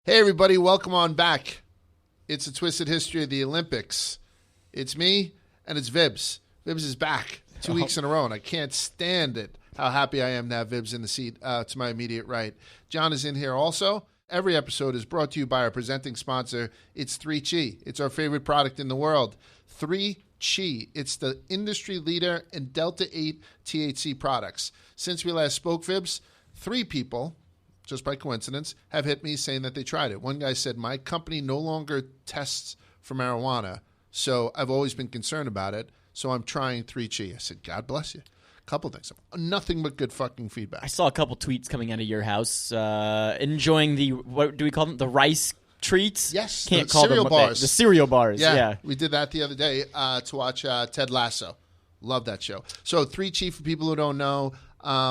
Hey, everybody, welcome on back. It's a twisted history of the Olympics. It's me, and it's Vibs. Vibs is back 2 weeks in a row, and I can't stand it, how happy I am to have Vibs in the seat to my immediate right. John is in here also. Every episode is brought to you by our presenting sponsor, It's 3Chi. It's our favorite product in the world, 3Chi. It's the industry leader in Delta-8 THC products. Since we last spoke, Vibs, 3 people, just by coincidence, have hit me saying that they tried it. One guy said, my company no longer tests for marijuana, so I've always been concerned about it, so I'm trying 3Chi. I said, God bless you. A couple things. Nothing but good fucking feedback. I saw a couple tweets coming out of your house, enjoying the, what do we call them, the rice treats? Yes, Can't the call cereal them bars. The cereal bars, yeah. We did that the other day to watch Ted Lasso. Love that show. So 3Chi, for people who don't know,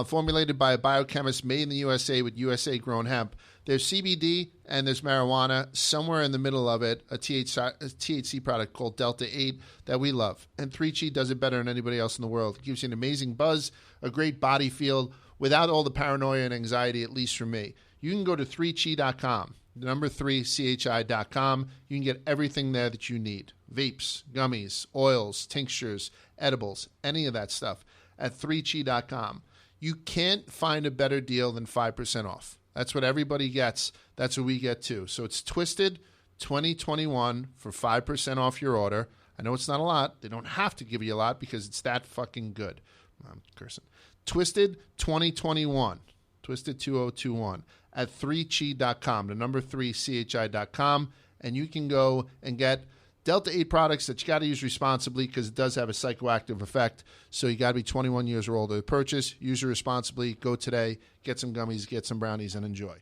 formulated by a biochemist, made in the USA with USA-grown hemp. There's CBD and there's marijuana. Somewhere in the middle of it, a THC product called Delta-8 that we love. And 3Chi does it better than anybody else in the world. It gives you an amazing buzz, a great body feel, without all the paranoia and anxiety, at least for me. You can go to 3chi.com, the number 3chi.com. You can get everything there that you need. Vapes, gummies, oils, tinctures, edibles, any of that stuff at 3chi.com. You can't find a better deal than 5% off. That's what everybody gets. That's what we get too. So it's Twisted 2021 for 5% off your order. I know it's not a lot. They don't have to give you a lot because it's that fucking good. I'm cursing. Twisted 2021. Twisted 2021 at 3chi.com, the number 3chi.com. And you can go and get Delta-8 products that you got to use responsibly because it does have a psychoactive effect. So you got to be 21 years or older to purchase. Use it responsibly. Go today. Get some gummies, get some brownies, and enjoy.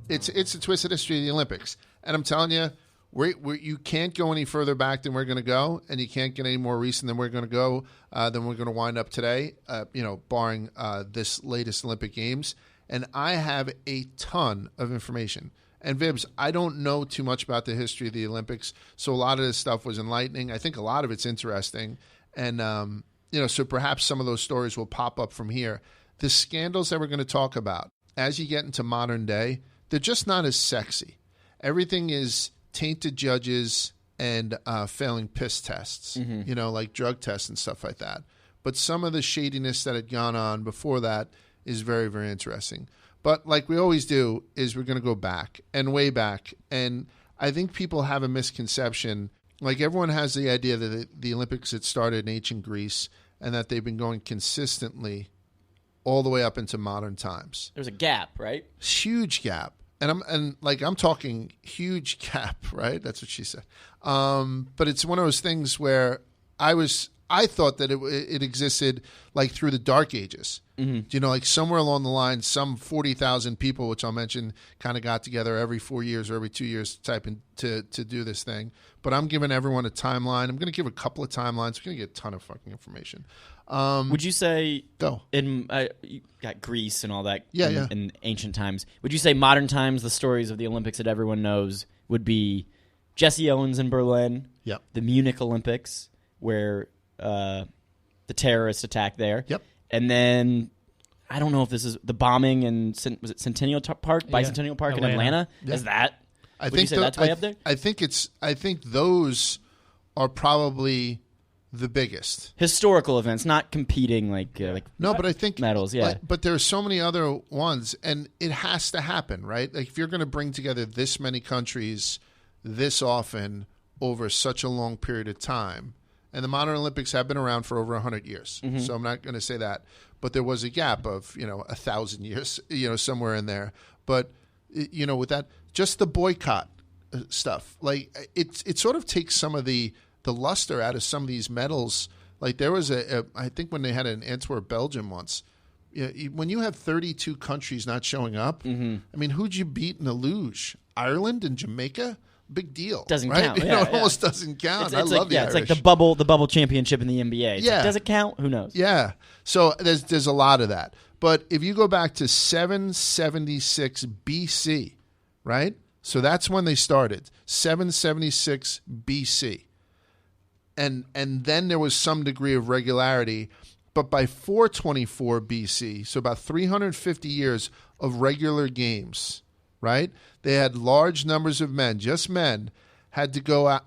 It's a twisted history of the Olympics. And I'm telling you, you can't go any further back than we're going to go, and you can't get any more recent than we're going to go, than we're going to wind up today, barring this latest Olympic Games. And I have a ton of information. And Vibs, I don't know too much about the history of the Olympics, so a lot of this stuff was enlightening. I think a lot of it's interesting. And, so perhaps some of those stories will pop up from here. The scandals that we're going to talk about, as you get into modern day, they're just not as sexy. Everything is tainted judges and failing piss tests, like drug tests and stuff like that. But some of the shadiness that had gone on before that is very, very interesting. But like we always do, is we're going to go back and way back. And I think people have a misconception. Like everyone has the idea that the Olympics had started in ancient Greece and that they've been going consistently all the way up into modern times. There's a gap, right? Huge gap. And I'm talking huge gap, right? That's what she said. But it's one of those things where I thought that it existed like through the Dark Ages. Mm-hmm. Like somewhere along the line, some 40,000 people, which I'll mention, kind of got together every 4 years or every 2 years to do this thing. But I'm giving everyone a timeline. I'm going to give a couple of timelines. We're going to get a ton of fucking information. Would you say go in you got Greece and all that in ancient times? Would you say modern times the stories of the Olympics that everyone knows would be Jesse Owens in Berlin, the Munich Olympics where the terrorist attack there, and then I don't know if this is the bombing in was it Centennial Park, Bicentennial Park in Atlanta? Yeah. Is that? Would you say that's way up there? I think those are probably the biggest historical events, not competing like no, but I think medals. Yeah, but there are so many other ones, and it has to happen, right? Like if you're going to bring together this many countries this often over such a long period of time. And the modern Olympics have been around for over 100 years. Mm-hmm. So I'm not going to say that. But there was a gap of, 1,000 years, somewhere in there. But, with that, just the boycott stuff, like it sort of takes some of the luster out of some of these medals. Like there was I think when they had it in Antwerp, Belgium once, when you have 32 countries not showing up, I mean, who'd you beat in the luge? Ireland and Jamaica? Big deal. Doesn't right? count. It almost doesn't count. I love the Irish. It's like the bubble championship in the NBA. It's like, does it count? Who knows? Yeah. So there's a lot of that. But if you go back to 776 BC, right? So that's when they started. 776 BC. And then there was some degree of regularity But by 424 BC, so about 350 years of regular games, right? They had large numbers of men, just men, had to go out.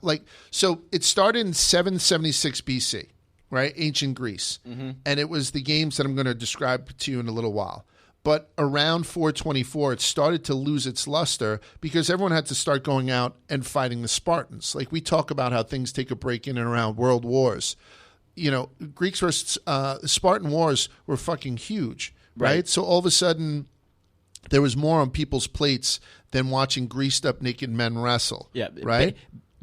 So it started in 776 BC, right? Ancient Greece. Mm-hmm. And it was the games that I'm going to describe to you in a little while. But around 424, it started to lose its luster because everyone had to start going out and fighting the Spartans. Like we talk about how things take a break in and around world wars. Greeks versus Spartan wars were fucking huge, right? So all of a sudden, there was more on people's plates than watching greased up naked men wrestle. Yeah, right.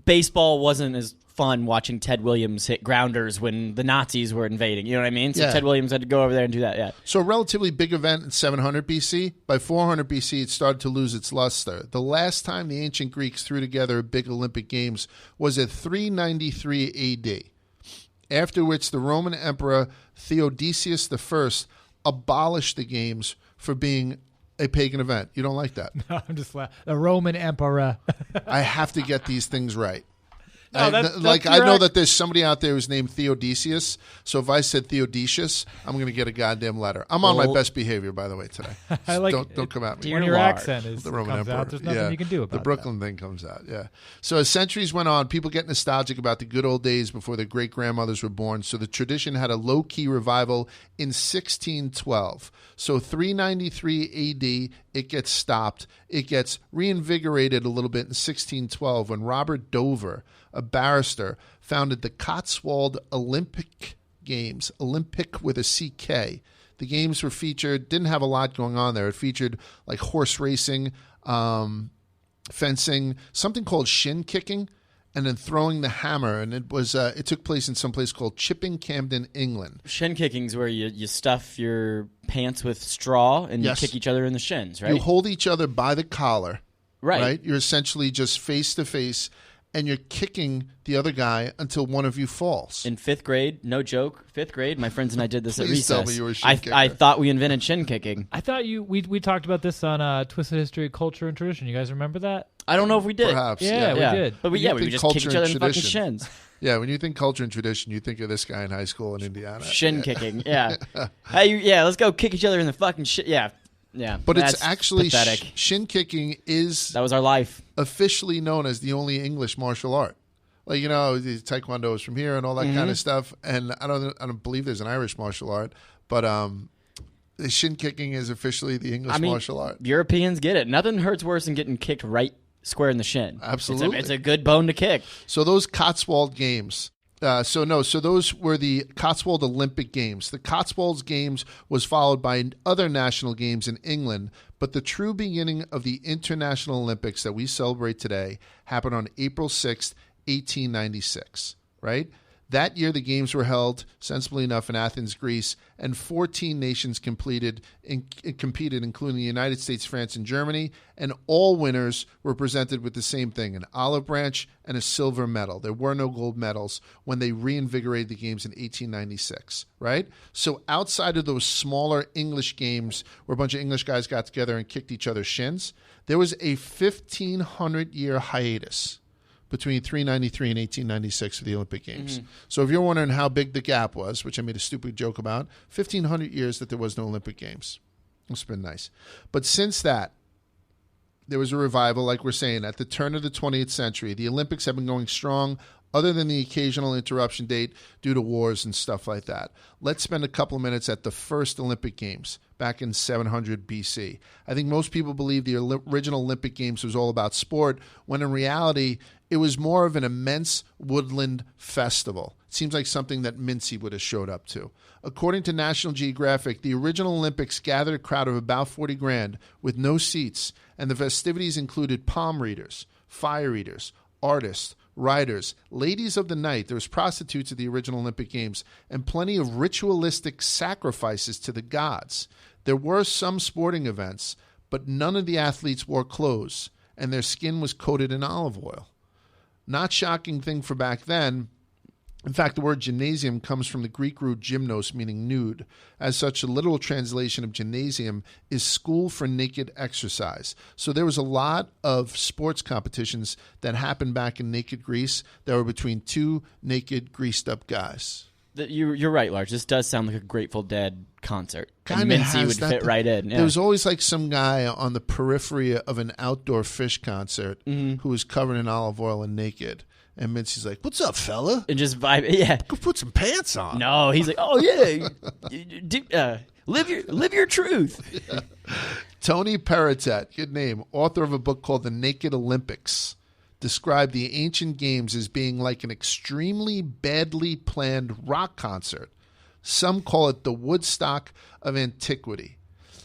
Baseball wasn't as fun watching Ted Williams hit grounders when the Nazis were invading. You know what I mean? So Ted Williams had to go over there and do that. Yeah. So a relatively big event in 700 BC. By 400 BC, it started to lose its luster. The last time the ancient Greeks threw together a big Olympic Games was at 393 AD. After which the Roman Emperor Theodosius I abolished the games for being a pagan event. You don't like that? No, I'm just laughing. The Roman Emperor. I have to get these things right. No, I know that there's somebody out there who's named Theodosius. So if I said Theodosius, I'm going to get a goddamn letter. I'm on my best behavior, by the way, today. Don't come at me. When your accent the Roman Emperor. Out, there's nothing you can do about it. The Brooklyn thing comes out, yeah. So as centuries went on, people get nostalgic about the good old days before their great-grandmothers were born. So the tradition had a low-key revival in 1612. So 393 AD, it gets stopped. It gets reinvigorated a little bit in 1612 when Robert Dover, a barrister, founded the Cotswold Olympic Games, Olympic with a CK. The games were featured, didn't have a lot going on there. It featured like horse racing, fencing, something called shin kicking, and then throwing the hammer. And it took place in some place called Chipping Campden, England. Shin kicking is where you stuff your pants with straw and you kick each other in the shins, right? You hold each other by the collar, right? You're essentially just face to face, and you're kicking the other guy until one of you falls. In 5th grade, no joke, 5th grade, my friends and I did this at recess. Tell me you were a shin kicker. I thought we invented shin kicking. I thought we talked about this on Twisted History, Culture, and Tradition. You guys remember that? I don't know if we did. Perhaps. Yeah, we did. But we would just kick each other in the fucking shins. Yeah, when you think culture and tradition, you think of this guy in high school in Indiana. Shin kicking, yeah. Hey, let's go kick each other in the fucking shit. Yeah, but it's actually shin kicking that was our life. Officially known as the only English martial art. Like, Taekwondo is from here and all that kind of stuff. And I don't believe there's an Irish martial art, but the shin kicking is officially the English martial art. Europeans get it. Nothing hurts worse than getting kicked right square in the shin. Absolutely, it's a good bone to kick. So those Cotswold Games. So those were the Cotswold Olympic Games. The Cotswolds Games was followed by other national games in England, but the true beginning of the International Olympics that we celebrate today happened on April 6th, 1896, right? That year, the games were held, sensibly enough, in Athens, Greece, and 14 nations competed, including the United States, France, and Germany, and all winners were presented with the same thing, an olive branch and a silver medal. There were no gold medals when they reinvigorated the games in 1896, right? So outside of those smaller English games where a bunch of English guys got together and kicked each other's shins, there was a 1,500-year hiatus between 393 and 1896 for the Olympic Games. Mm-hmm. So if you're wondering how big the gap was, which I made a stupid joke about, 1,500 years that there was no Olympic Games. It's been nice. But since that, there was a revival, like we're saying, at the turn of the 20th century. The Olympics have been going strong, other than the occasional interruption date due to wars and stuff like that. Let's spend a couple of minutes at the first Olympic Games back in 700 BC. I think most people believe the original Olympic Games was all about sport, when in reality, it was more of an immense woodland festival. It seems like something that Mincy would have showed up to. According to National Geographic, the original Olympics gathered a crowd of about 40 grand with no seats, and the festivities included palm readers, fire eaters, artists, riders, ladies of the night. There was prostitutes at the original Olympic Games, and plenty of ritualistic sacrifices to the gods. There were some sporting events, but none of the athletes wore clothes, and their skin was coated in olive oil. Not shocking thing for back then. In fact, the word gymnasium comes from the Greek root gymnos, meaning nude. As such, a literal translation of gymnasium is school for naked exercise. So there was a lot of sports competitions that happened back in naked Greece that were between two naked, greased-up guys. You're right, Lars. This does sound like a Grateful Dead concert. Kinda and Mincy would fit right in. Yeah. There was always like some guy on the periphery of an outdoor Fish concert who was covered in olive oil and naked. And Mincy's like, "What's up, fella?" And just vibe. Yeah. Go put some pants on. No, he's like, "Oh yeah, live your truth." Yeah. Tony Peritet, good name, author of a book called The Naked Olympics, described the ancient games as being like an extremely badly planned rock concert. Some call it the Woodstock of antiquity.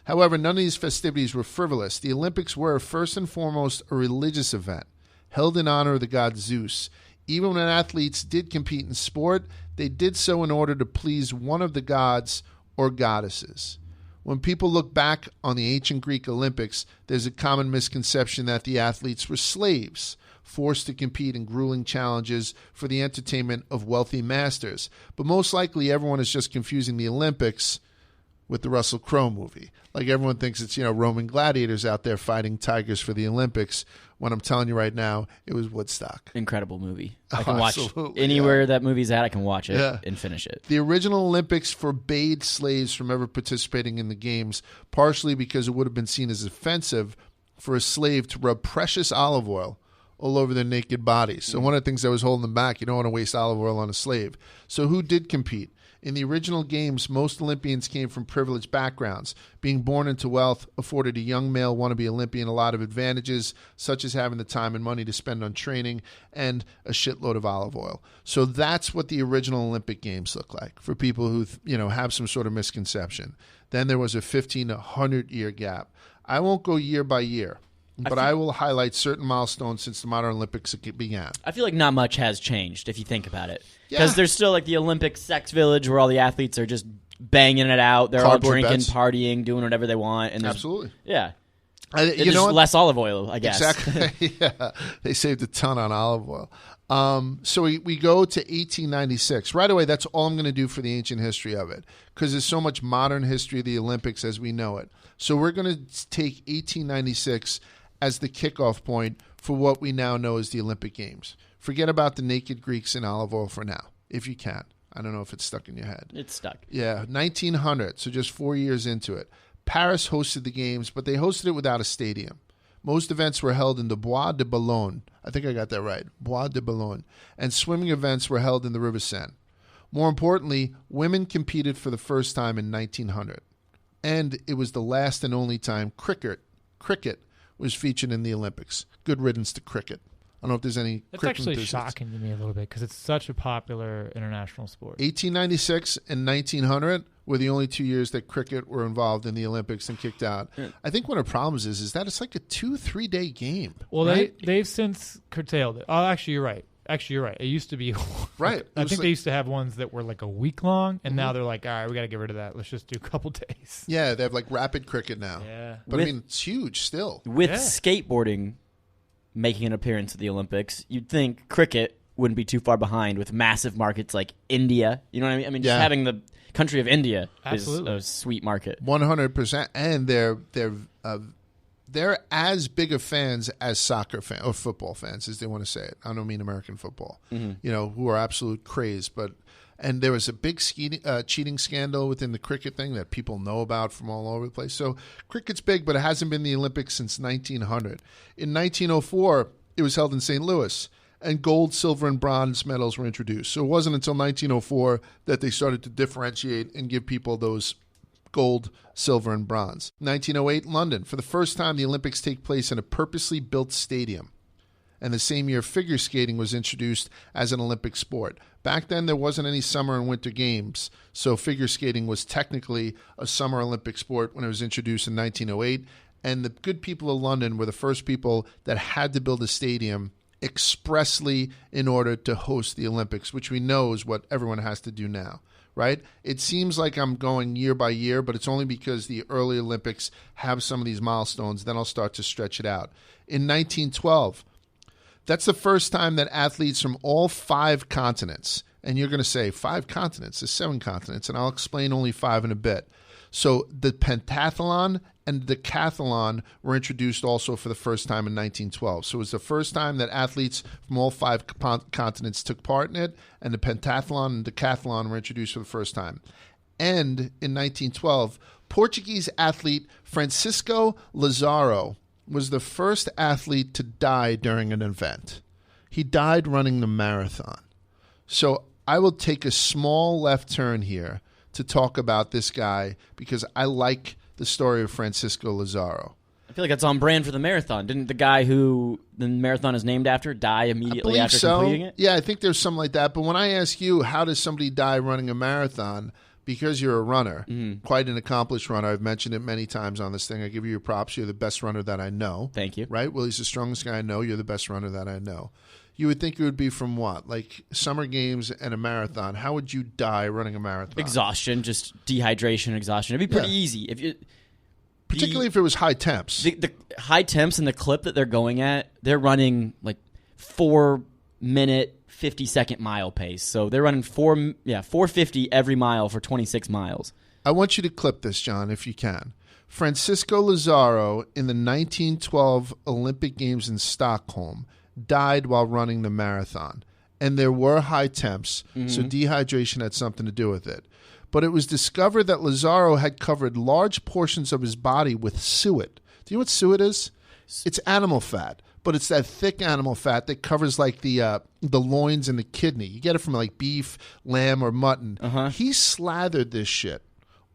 However, none of these festivities were frivolous. The Olympics were, first and foremost, a religious event, held in honor of the god Zeus. Even when athletes did compete in sport, they did so in order to please one of the gods or goddesses. When people look back on the ancient Greek Olympics, there's a common misconception that the athletes were slaves, forced to compete in grueling challenges for the entertainment of wealthy masters. But most likely everyone is just confusing the Olympics with the Russell Crowe movie. Like everyone thinks it's, Roman gladiators out there fighting tigers for the Olympics, when I'm telling you right now, it was Woodstock. Incredible movie. I can watch anywhere that movie's at, I can watch it and finish it. The original Olympics forbade slaves from ever participating in the games, partially because it would have been seen as offensive for a slave to rub precious olive oil all over their naked bodies. So one of the things that was holding them back, you don't want to waste olive oil on a slave. So who did compete? In the original games, most Olympians came from privileged backgrounds. Being born into wealth afforded a young male wannabe Olympian a lot of advantages, such as having the time and money to spend on training and a shitload of olive oil. So that's what the original Olympic Games look like for people who, have some sort of misconception. Then there was a 15 to 100-year gap. I won't go year by year, but I will highlight certain milestones since the modern Olympics began. I feel like not much has changed if you think about it. Because there's still like the Olympic sex village where all the athletes are just banging it out. They're all drinking, partying, doing whatever they want. And absolutely. Yeah. There's less olive oil, I guess. Exactly. Yeah. They saved a ton on olive oil. So we go to 1896. Right away, that's all I'm going to do for the ancient history of it, because there's so much modern history of the Olympics as we know it. So we're going to take 1896 as the kickoff point for what we now know as the Olympic Games. Forget about the naked Greeks in olive oil for now, if you can. I don't know if it's stuck in your head. It's stuck. Yeah, 1900, so just 4 years into it. Paris hosted the games, but they hosted it without a stadium. Most events were held in the Bois de Boulogne. I think I got that right. Bois de Boulogne. And swimming events were held in the River Seine. More importantly, women competed for the first time in 1900. And it was the last and only time cricket was featured in the Olympics. Good riddance to cricket. I don't know if there's any. It's actually shocking to me a little bit because it's such a popular international sport. 1896 and 1900 were the only 2 years that cricket were involved in the Olympics and kicked out. Yeah. I think one of the problems is that it's like a 2-3 day game. Well, right? they've since curtailed it. Oh, actually, you're right. It used to be right. I think they used to have ones that were like a week long, and now they're like, all right, we got to get rid of that. Let's just do a couple days. Yeah, they have like rapid cricket now. Yeah, but it's huge still. With skateboarding making an appearance at the Olympics, you'd think cricket wouldn't be too far behind with massive markets like India. You know what I mean? I mean, just having the country of India is a sweet market. 100%, and they're as big of fans as soccer fans or football fans, as they want to say it. I don't mean American football, who are absolute craze. And there was a big cheating scandal within the cricket thing that people know about from all over the place. So cricket's big, but it hasn't been in the Olympics since 1900. In 1904, it was held in St. Louis, and gold, silver, and bronze medals were introduced. So it wasn't until 1904 that they started to differentiate and give people those gold, silver, and bronze. 1908, London. For the first time, the Olympics take place in a purposely built stadium. And the same year, figure skating was introduced as an Olympic sport. Back then, there wasn't any summer and winter games, so figure skating was technically a summer Olympic sport when it was introduced in 1908. And the good people of London were the first people that had to build a stadium expressly in order to host the Olympics, which we know is what everyone has to do now. Right? It seems like I'm going year by year, but it's only because the early Olympics have some of these milestones. Then I'll start to stretch it out. In 1912, that's the first time that athletes from all 5 continents, and you're going to say 5 continents, there's 7 continents, and I'll explain only 5 in a bit. So the pentathlon and decathlon were introduced also for the first time in 1912. So it was the first time that athletes from all 5 continents took part in it, and the pentathlon and decathlon were introduced for the first time. And in 1912, Portuguese athlete Francisco Lazaro was the first athlete to die during an event. He died running the marathon. So I will take a small left turn here to talk about this guy because I like the story of Francisco Lazaro. I feel like that's on brand for the marathon. Didn't the guy who the marathon is named after die immediately after completing it? Yeah, I think there's something like that. But when I ask you, how does somebody die running a marathon? Because you're a runner, quite an accomplished runner. I've mentioned it many times on this thing. I give you your props. You're the best runner that I know. Thank you. Right? Willie's the strongest guy I know. You're the best runner that I know. You would think it would be from what? Like Summer Games and a marathon. How would you die running a marathon? Exhaustion, just dehydration, exhaustion. It'd be pretty easy. If you, particularly if it was high temps. The high temps and the clip that they're going at, they're running like 4-minute, 50-second mile pace. So they're running 450 every mile for 26 miles. I want you to clip this, John, if you can. Francisco Lazaro in the 1912 Olympic Games in Stockholm died while running the marathon. And there were high temps, so dehydration had something to do with it. But it was discovered that Lazaro had covered large portions of his body with suet. Do you know what suet is? It's animal fat, but it's that thick animal fat that covers like the loins and the kidney. You get it from like beef, lamb, or mutton. He slathered this shit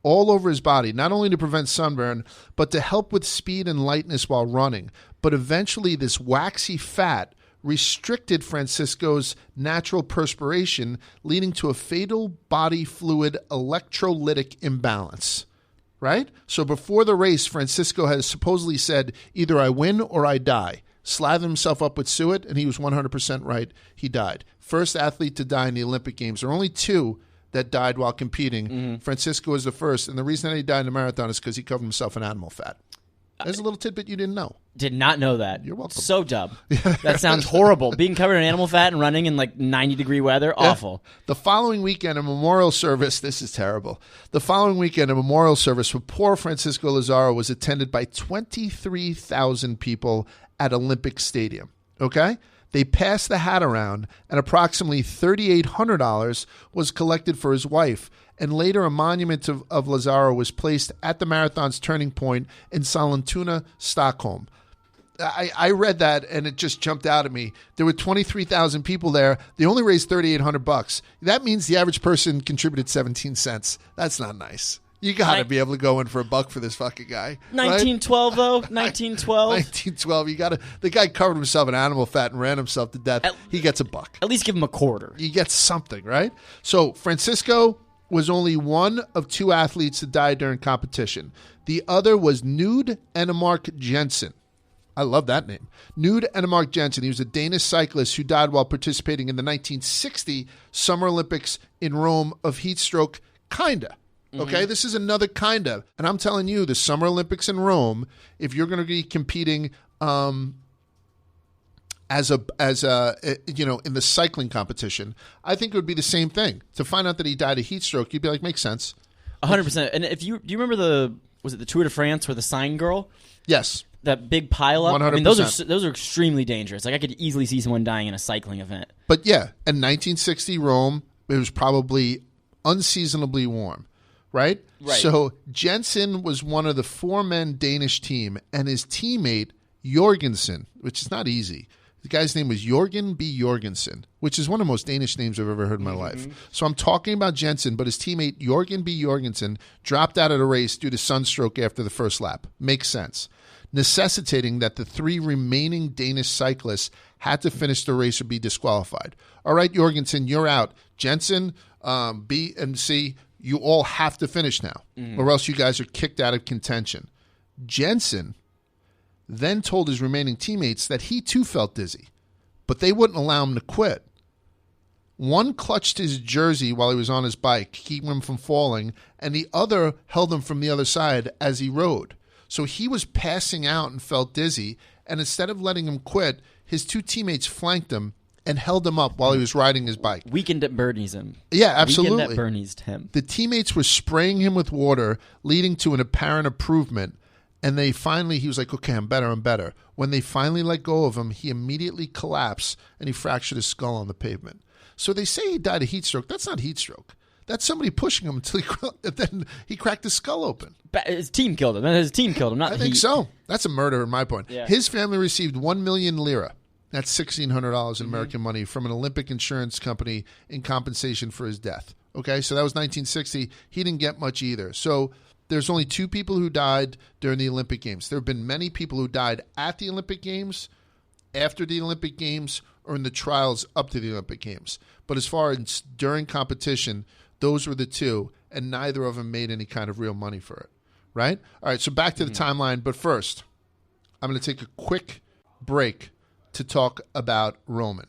all over his body, not only to prevent sunburn, but to help with speed and lightness while running. But eventually this waxy fat restricted Francisco's natural perspiration, leading to a fatal body fluid electrolytic imbalance. Right? So before the race, Francisco has supposedly said, either I win or I die. Slathered himself up with suet, and he was 100% right. He died. First athlete to die in the Olympic Games. There are only 2 that died while competing. Francisco was the first, and the reason that he died in the marathon is because he covered himself in animal fat. There's a little tidbit you didn't know. Did not know that. You're welcome. So dumb. That sounds horrible. Being covered in animal fat and running in like 90-degree weather, awful. The following weekend, a memorial service, this is terrible. The following weekend, a memorial service for poor Francisco Lazaro was attended by 23,000 people at Olympic Stadium. Okay? They passed the hat around, and approximately $3,800 was collected for his wife. And later, a monument of Lazaro was placed at the marathon's turning point in Sollentuna, Stockholm. I read that, and it just jumped out at me. There were 23,000 people there. They only raised $3,800. That means the average person contributed 17 cents. That's not nice. You got to be able to go in for $1 for this fucking guy. 1912, though. 1912. 1912. You got to. The guy covered himself in animal fat and ran himself to death. He gets $1. At least give him a quarter. You get something, right? So Francisco was only one of 2 athletes to die during competition. The other was Knud Enemark Jensen. I love that name. Knud Enemark Jensen. He was a Danish cyclist who died while participating in the 1960 Summer Olympics in Rome of heat stroke, kinda. Okay, this is another kind of. And I'm telling you, the Summer Olympics in Rome, if you're going to be competing as a in the cycling competition, I think it would be the same thing. To find out that he died of heat stroke, you'd be like, makes sense. 100%. And if do you remember was it the Tour de France where the sign girl? Yes. That big pile up. 100%. I mean, those are extremely dangerous. Like I could easily see someone dying in a cycling event. But yeah, in 1960 Rome, it was probably unseasonably warm. Right? So Jensen was one of the 4-man Danish team, and his teammate Jorgensen, which is not easy. The guy's name was Jorgen B. Jorgensen, which is one of the most Danish names I've ever heard in my life. So I'm talking about Jensen, but his teammate Jorgen B. Jorgensen dropped out of the race due to sunstroke after the first lap. Makes sense. Necessitating that the 3 remaining Danish cyclists had to finish the race or be disqualified. All right, Jorgensen, you're out. Jensen, B and C, you all have to finish now, or else you guys are kicked out of contention. Jensen then told his remaining teammates that he too felt dizzy, but they wouldn't allow him to quit. One clutched his jersey while he was on his bike, keeping him from falling, and the other held him from the other side as he rode. So he was passing out and felt dizzy, and instead of letting him quit, his 2 teammates flanked him and held him up while he was riding his bike. Weekend at Bernie's him. Yeah, absolutely. Weekend at Bernie's him. The teammates were spraying him with water, leading to an apparent improvement. And he was like, okay, I'm better. When they finally let go of him, he immediately collapsed and he fractured his skull on the pavement. So they say he died of heat stroke. That's not heat stroke. That's somebody pushing him until he cracked his skull open. His team killed him. His team killed him. Not I think so. That's a murder in my point. Yeah. His family received 1 million lira. That's $1,600 in American money from an Olympic insurance company in compensation for his death. Okay, so that was 1960. He didn't get much either. So there's only 2 people who died during the Olympic Games. There have been many people who died at the Olympic Games, after the Olympic Games, or in the trials up to the Olympic Games. But as far as during competition, those were the 2, and neither of them made any kind of real money for it, right? All right, so back to the timeline. But first, I'm going to take a quick break to talk about Roman.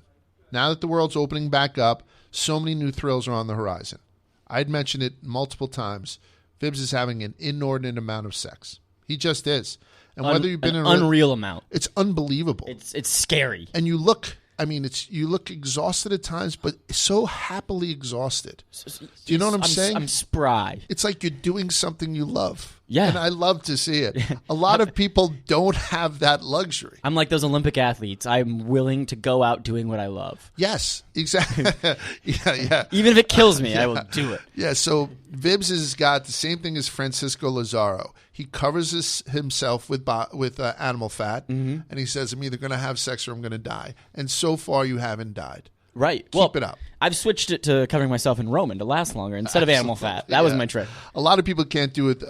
Now that the world's opening back up, so many new thrills are on the horizon. I'd mentioned it multiple times. Vibs is having an inordinate amount of sex. He just is. And whether you've been in an unreal amount. It's unbelievable. It's scary. And you look exhausted at times, but so happily exhausted. Do you know what I'm saying? I'm spry. It's like you're doing something you love. Yeah. And I love to see it. A lot of people don't have that luxury. I'm like those Olympic athletes. I'm willing to go out doing what I love. Yes, exactly. yeah. Even if it kills me, I will do it. Yeah, so Vibs has got the same thing as Francisco Lazaro. He covers himself with animal fat, and he says, I'm either going to have sex or I'm going to die. And so far, you haven't died. Right. Keep it up. I've switched it to covering myself in Roman to last longer instead of animal fat. That was my trick. A lot of people can't do it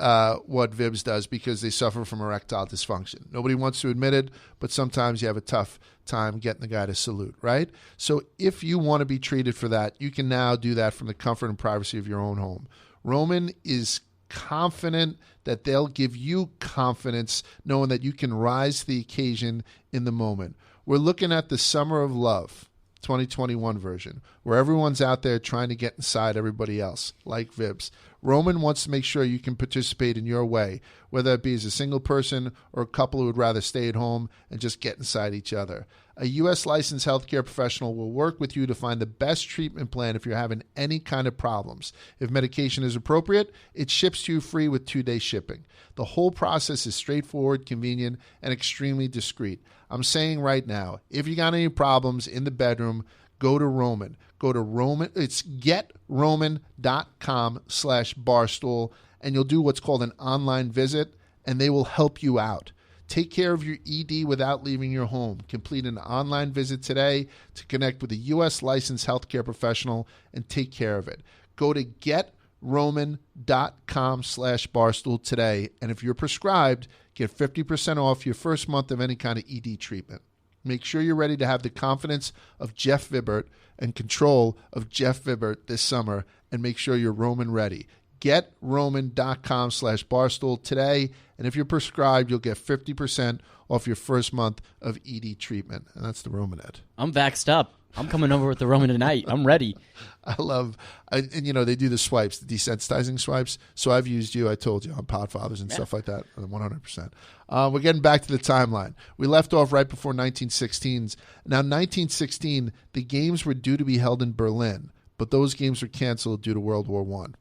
what Vibs does because they suffer from erectile dysfunction. Nobody wants to admit it, but sometimes you have a tough time getting the guy to salute, right? So if you want to be treated for that, you can now do that from the comfort and privacy of your own home. Roman is confident that they'll give you confidence knowing that you can rise to the occasion in the moment. We're looking at the Summer of Love 2021 version, where everyone's out there trying to get inside everybody else, like Vibs. Roman wants to make sure you can participate in your way, whether it be as a single person or a couple who would rather stay at home and just get inside each other. A U.S. licensed healthcare professional will work with you to find the best treatment plan if you're having any kind of problems. If medication is appropriate, it ships to you free with 2-day shipping. The whole process is straightforward, convenient, and extremely discreet. I'm saying right now, if you got any problems in the bedroom, go to Roman. Go to Roman. It's getroman.com/barstool, and you'll do what's called an online visit, and they will help you out. Take care of your ED without leaving your home. Complete an online visit today to connect with a U.S. licensed healthcare professional and take care of it. Go to getroman.com/barstool today, and if you're prescribed, get 50% off your first month of any kind of ED treatment. Make sure you're ready to have the confidence of Jeff Vibert and control of Jeff Vibert this summer, and make sure you're Roman ready. GetRoman.com/barstool today, and if you're prescribed, you'll get 50% off your first month of ED treatment. And that's the Roman Ed. I'm vaxxed up. I'm coming over with the Roman tonight. I'm ready. And they do the swipes, the desensitizing swipes. So I've used you, I told you, on Podfathers and stuff like that, 100%. We're getting back to the timeline. We left off right before 1916. Now, 1916, the games were due to be held in Berlin, but those games were canceled due to World War I.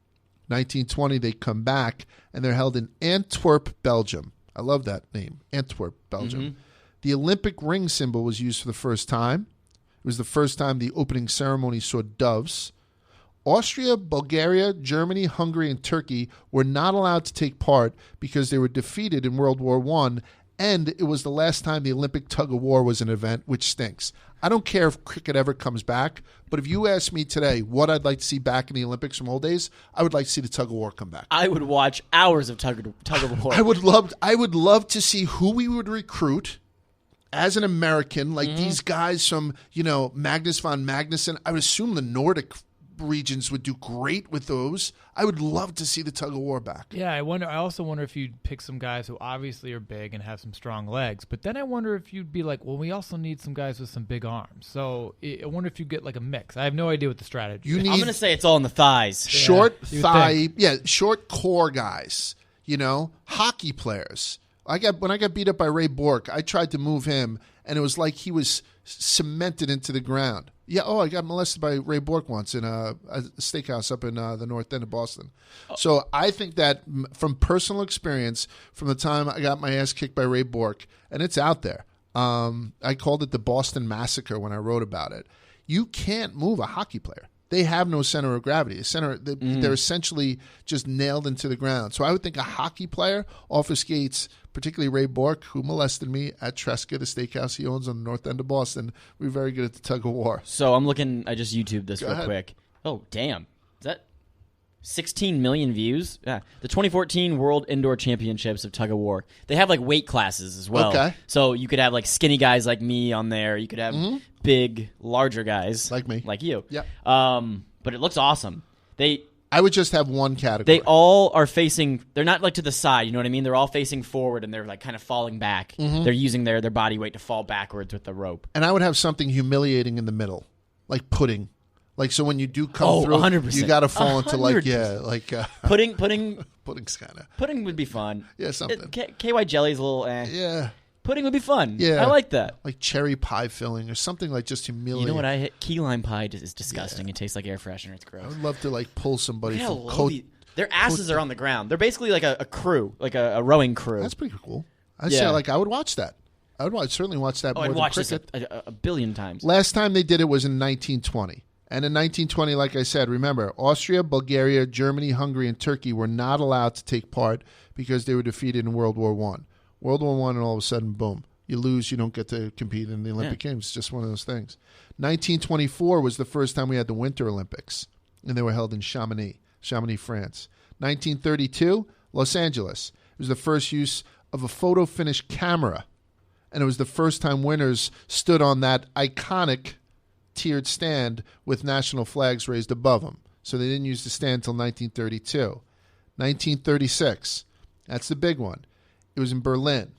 1920, they come back, and they're held in Antwerp, Belgium. I love that name, Antwerp, Belgium. The Olympic ring symbol was used for the first time. It was the first time the opening ceremony saw doves. Austria, Bulgaria, Germany, Hungary, and Turkey were not allowed to take part because they were defeated in World War I, and it was the last time the Olympic tug-of-war was an event, which stinks. I don't care if cricket ever comes back, but if you ask me today what I'd like to see back in the Olympics from old days, I would like to see the tug-of-war come back. I would watch hours of tug-of-war. I would love to see who we would recruit as an American, like these guys from, Magnus von Magnuson. I would assume the Nordic regions would do great with those. I would love to see the tug-of-war back. Yeah, I also wonder if you'd pick some guys who obviously are big and have some strong legs, but then I wonder if you'd be like, well, we also need some guys with some big arms. So I wonder if you get like a mix. I have no idea what the strategy is. I'm going to say it's all in the thighs. Short thigh, short core guys, hockey players. When I got beat up by Ray Bork, I tried to move him, and it was like he was cemented into the ground. Yeah. Oh, I got molested by Ray Bork once in a steakhouse up in the north end of Boston. So I think that from personal experience, from the time I got my ass kicked by Ray Bork, and it's out there. I called it the Boston Massacre when I wrote about it. You can't move a hockey player. They have no center of gravity. They're essentially just nailed into the ground. So I would think a hockey player obfuscates, particularly Ray Bork, who molested me at Tresca, the steakhouse he owns on the north end of Boston. We're very good at the tug of war. So I'm looking. I just YouTubed this real quick. Oh, damn. Is that 16 million views? Yeah. The 2014 World Indoor Championships of Tug of War. They have like weight classes as well. Okay. So you could have like skinny guys like me on there. You could have big, larger guys like me, like you. Yeah. But it looks awesome. I would just have one category. They all are facing. They're not like to the side. You know what I mean? They're all facing forward and they're like kind of falling back. They're using their body weight to fall backwards with the rope. And I would have something humiliating in the middle, like pudding. Like, so when you do come through, 100%. you got to fall into pudding. Pudding's kind of. Pudding would be fun. Yeah, something. KY jelly's a little Yeah. Pudding would be fun. Yeah. I like that. Like cherry pie filling or something like just humiliating. You know what I hit? Key lime pie is disgusting. It tastes like air freshener. It's gross. I would love to like pull somebody from their asses are on the ground. They're basically like a crew, like a rowing crew. That's pretty cool. I'd say I would watch that. I'd certainly watch that more I'd than watch cricket. this a billion times. Last time they did it was in 1920. And in 1920, like I said, remember, Austria, Bulgaria, Germany, Hungary, and Turkey were not allowed to take part because they were defeated in World War I. World War I, and all of a sudden, boom. You lose, you don't get to compete in the Olympic Games. It's just one of those things. 1924 was the first time we had the Winter Olympics, and they were held in Chamonix, France. 1932, Los Angeles. It was the first use of a photo finish camera, and it was the first time winners stood on that iconic tiered stand with national flags raised above them. So they didn't use the stand until 1932. 1936, that's the big one. It was in Berlin.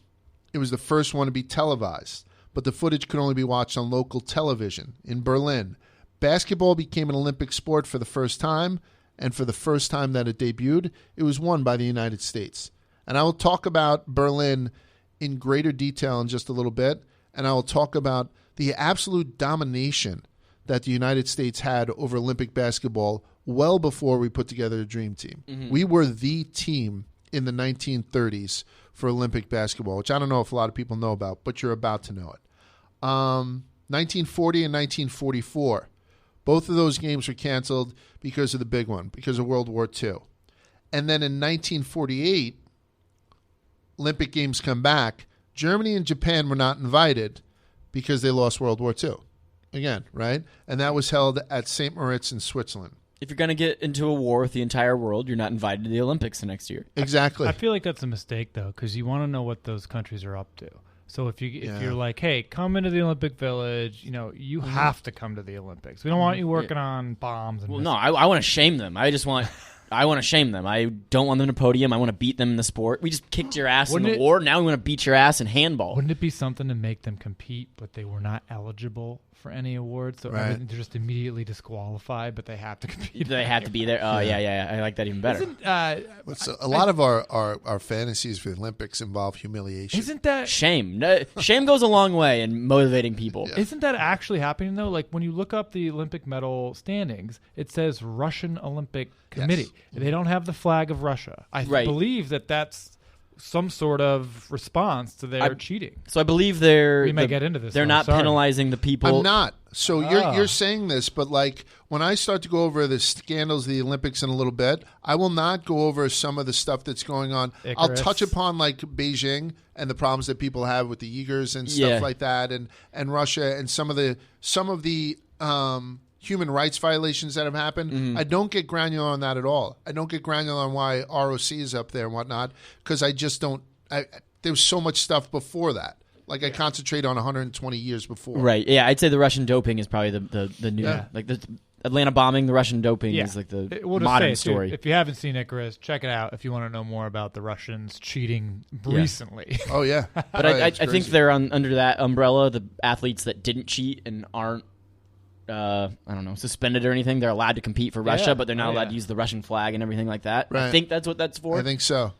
It was the first one to be televised, but the footage could only be watched on local television in Berlin. Basketball became an Olympic sport for the first time, and for the first time that it debuted, it was won by the United States. And I will talk about Berlin in greater detail in just a little bit, and I will talk about the absolute domination that the United States had over Olympic basketball well before we put together a dream team. We were the team in the 1930s for Olympic basketball, which I don't know if a lot of people know about, but you're about to know it. 1940 and 1944, both of those games were canceled because of the big one, because of World War II. And then in 1948, Olympic Games come back. Germany and Japan were not invited because they lost World War II. Again, right? And that was held at St. Moritz in Switzerland. If you're going to get into a war with the entire world, you're not invited to the Olympics the next year. Exactly. I feel like that's a mistake, though, because you want to know what those countries are up to. So if you're like, hey, come into the Olympic Village, you have to come to the Olympics. We don't want you working on bombs. And no, I want to shame them. I want to shame them. I don't want them to podium. I want to beat them in the sport. We just kicked your ass in the war. Now we want to beat your ass in handball. Wouldn't it be something to make them compete, but they were not eligible for any awards? So they're just immediately disqualified, but they have to compete. They have to be there. Oh, yeah. I like that even better. A lot of our fantasies for the Olympics involve humiliation. Isn't that shame? Shame goes a long way in motivating people. Yeah. Isn't that actually happening, though? Like, when you look up the Olympic medal standings, it says Russian Olympic Committee. Yes. They don't have the flag of Russia. I believe that's some sort of response to their cheating. So I believe we may get into this. They're not penalizing the people. I'm not. So you're saying this, but like when I start to go over the scandals of the Olympics in a little bit, I will not go over some of the stuff that's going on. Icarus. I'll touch upon like Beijing and the problems that people have with the Uyghurs and stuff like that, and Russia and some of the human rights violations that have happened. I don't get granular on that at all. I don't get granular on why ROC is up there and whatnot, because I just don't. There was so much stuff before that. Like I concentrate on 120 years before. Right. Yeah, I'd say the Russian doping is probably the new like the Atlanta bombing. The Russian doping is like the modern story. If you haven't seen Icarus, check it out if you want to know more about the Russians cheating recently. Oh yeah. But I think they're under that umbrella. The athletes that didn't cheat and aren't I don't know, suspended or anything. They're allowed to compete for Russia, but they're not allowed to use the Russian flag and everything like that. Right. I think that's what that's for. I think so.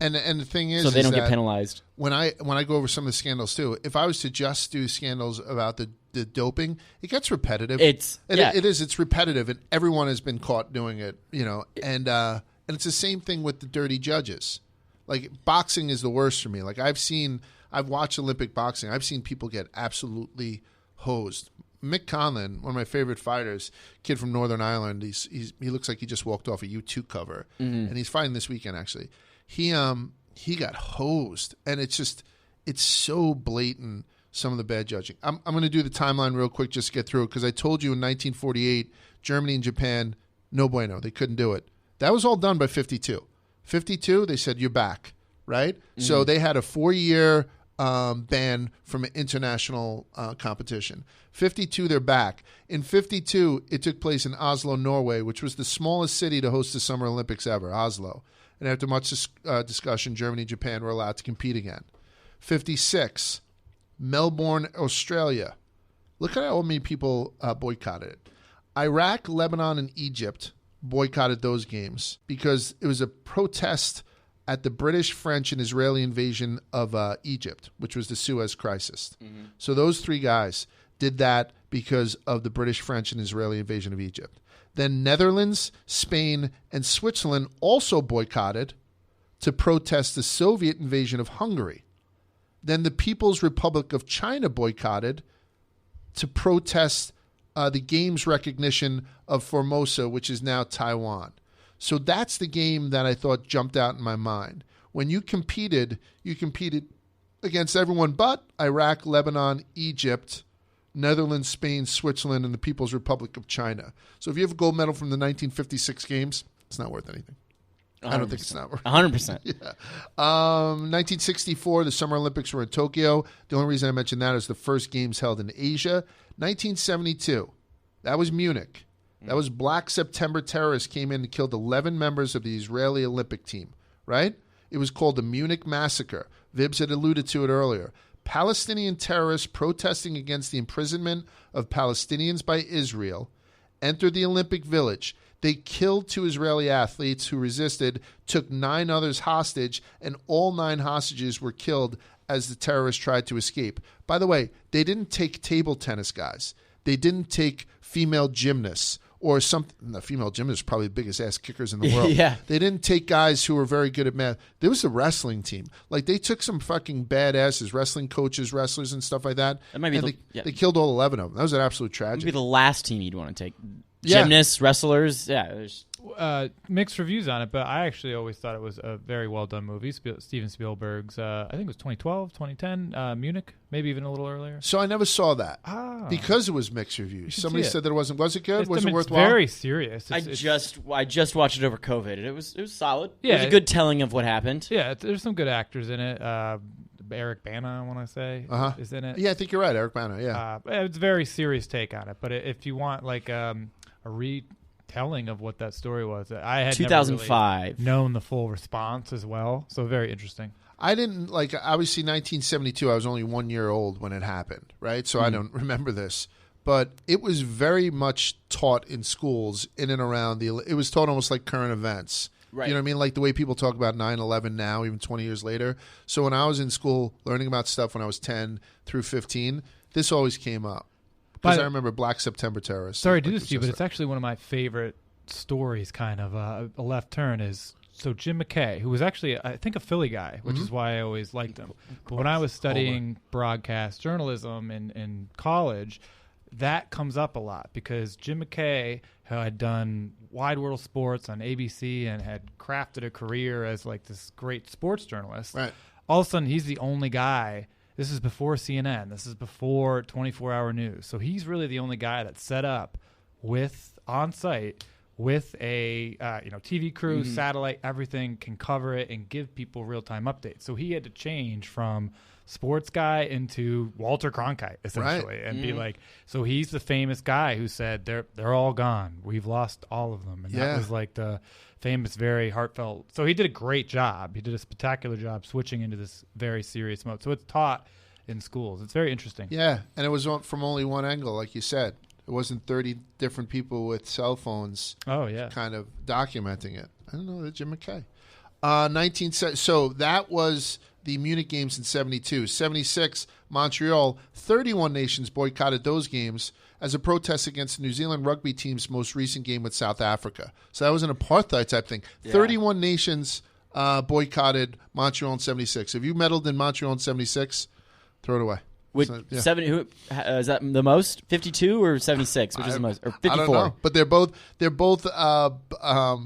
And the thing is, so they don't get penalized. When I go over some of the scandals too, if I was to just do scandals about the doping, it gets repetitive. It is. It's repetitive, and everyone has been caught doing it. And it's the same thing with the dirty judges. Like boxing is the worst for me. Like I've watched Olympic boxing. I've seen people get absolutely hosed. Mick Conlan, one of my favorite fighters, kid from Northern Ireland. He looks like he just walked off a U2 cover, and he's fighting this weekend actually. He got hosed, and it's so blatant, some of the bad judging. I'm going to do the timeline real quick just to get through it, because I told you in 1948, Germany and Japan, no bueno, they couldn't do it. That was all done by 52. 52, they said, you're back, right? Mm-hmm. So they had a 4-year ban from international competition. 52, they're back. In 52, it took place in Oslo, Norway, which was the smallest city to host the Summer Olympics ever, Oslo. And after much discussion, Germany and Japan were allowed to compete again. 56, Melbourne, Australia. Look at how many people boycotted it. Iraq, Lebanon, and Egypt boycotted those games because it was a protest at the British, French, and Israeli invasion of Egypt, which was the Suez Crisis. Mm-hmm. So those 3 guys did that because of the British, French, and Israeli invasion of Egypt. Then Netherlands, Spain, and Switzerland also boycotted to protest the Soviet invasion of Hungary. Then the People's Republic of China boycotted to protest the game's recognition of Formosa, which is now Taiwan. So that's the game that I thought jumped out in my mind. When you competed against everyone but Iraq, Lebanon, Egypt, Netherlands, Spain, Switzerland, and the People's Republic of China. So if you have a gold medal from the 1956 games, it's not worth anything. 100%. I don't think it's not worth 100%. Yeah. 1964, the Summer Olympics were in Tokyo. The only reason I mentioned that is the first games held in Asia. 1972, that was Munich. That was Black September terrorists came in and killed 11 members of the Israeli Olympic team, right? It was called the Munich Massacre. Vibs had alluded to it earlier. Palestinian terrorists protesting against the imprisonment of Palestinians by Israel entered the Olympic Village. They killed 2 Israeli athletes who resisted, took 9 others hostage, and all 9 hostages were killed as the terrorists tried to escape. By the way, they didn't take table tennis guys. They didn't take female gymnasts or something. The female gymnasts are probably the biggest ass kickers in the world. Yeah. They didn't take guys who were very good at math. There was the wrestling team. Like, they took some fucking badasses, wrestling coaches, wrestlers, and stuff like that. They killed all 11 of them. That was an absolute tragedy. It would be the last team you'd want to take. Gymnasts, wrestlers, mixed reviews on it, but I actually always thought it was a very well done movie. Steven Spielberg's, I think it was 2012, 2010, Munich, maybe even a little earlier. So I never saw that because it was mixed reviews. Somebody said that it wasn't. Was it good? Was it worthwhile? It's very serious. I just watched it over COVID, and it was solid. Yeah, it was a good telling of what happened. Yeah, there's some good actors in it. Eric Bana, I want to say, is in it. Yeah, I think you're right, Eric Bana. Yeah, it's a very serious take on it. But if you want like a retelling of what that story was, I had 2005 never really known the full response as well. So very interesting. I didn't obviously 1972. I was only 1 year old when it happened, right? So I don't remember this. But it was very much taught in schools in and around it was taught almost like current events. Right. You know what I mean? Like the way people talk about 9/11 now, even 20 years later. So when I was in school learning about stuff when I was 10 through 15, this always came up. Because I remember Black September terrorists. Sorry to do this to you, but it's actually one of my favorite stories, kind of. A left turn is, so Jim McKay, who was actually, I think, a Philly guy, which is why I always liked him. But when I was studying broadcast journalism in college, that comes up a lot because Jim McKay had done Wide World Sports on ABC and had crafted a career as like this great sports journalist. Right. All of a sudden, he's the only guy. This is before CNN. This is before 24-hour news. So he's really the only guy that's set up on site with a TV crew, satellite, everything, can cover it and give people real-time updates. So he had to change from sports guy into Walter Cronkite, essentially, and be like, so he's the famous guy who said they're all gone. We've lost all of them. And that was like the famous, very heartfelt. So he did a great job. He did a spectacular job switching into this very serious mode. So it's taught in schools. It's very interesting. Yeah, and it was from only one angle, like you said. It wasn't 30 different people with cell phones kind of documenting it. I don't know, Jim McKay. So that was the Munich games in 72. 76, Montreal, 31 nations boycotted those games as a protest against the New Zealand rugby team's most recent game with South Africa. So that was an apartheid type thing. Yeah. 31 nations boycotted Montreal in 76. If you medaled in Montreal in 76, throw it away. With yeah. 70, is that the most? 52 or 76? Which is the most? Or 54? I don't know, but they're both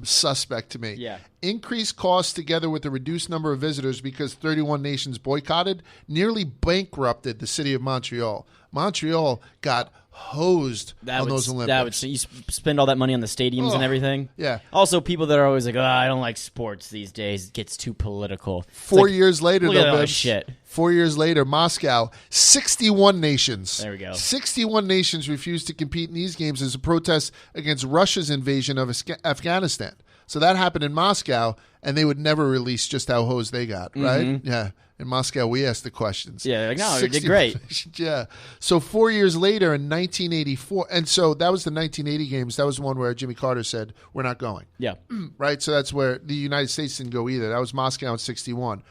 suspect to me. Yeah. Increased costs together with the reduced number of visitors because 31 nations boycotted nearly bankrupted the city of Montreal. Montreal got hosed on those Olympics. You spend all that money on the stadiums and everything. Yeah. Also, people that are always like, I don't like sports these days. It gets too political. 4 years later, look at all this shit. 4 years later, Moscow, 61 nations. There we go. 61 nations refused to compete in these games as a protest against Russia's invasion of Afghanistan. So that happened in Moscow, and they would never release just how hosed they got, right? Mm-hmm. Yeah. In Moscow, we asked the questions. Yeah, like, no, you did great. Yeah. So 4 years later in 1984, and so that was the 1980 games. That was the one where Jimmy Carter said, we're not going. Yeah. Right? So that's where the United States didn't go either. That was Moscow in 61.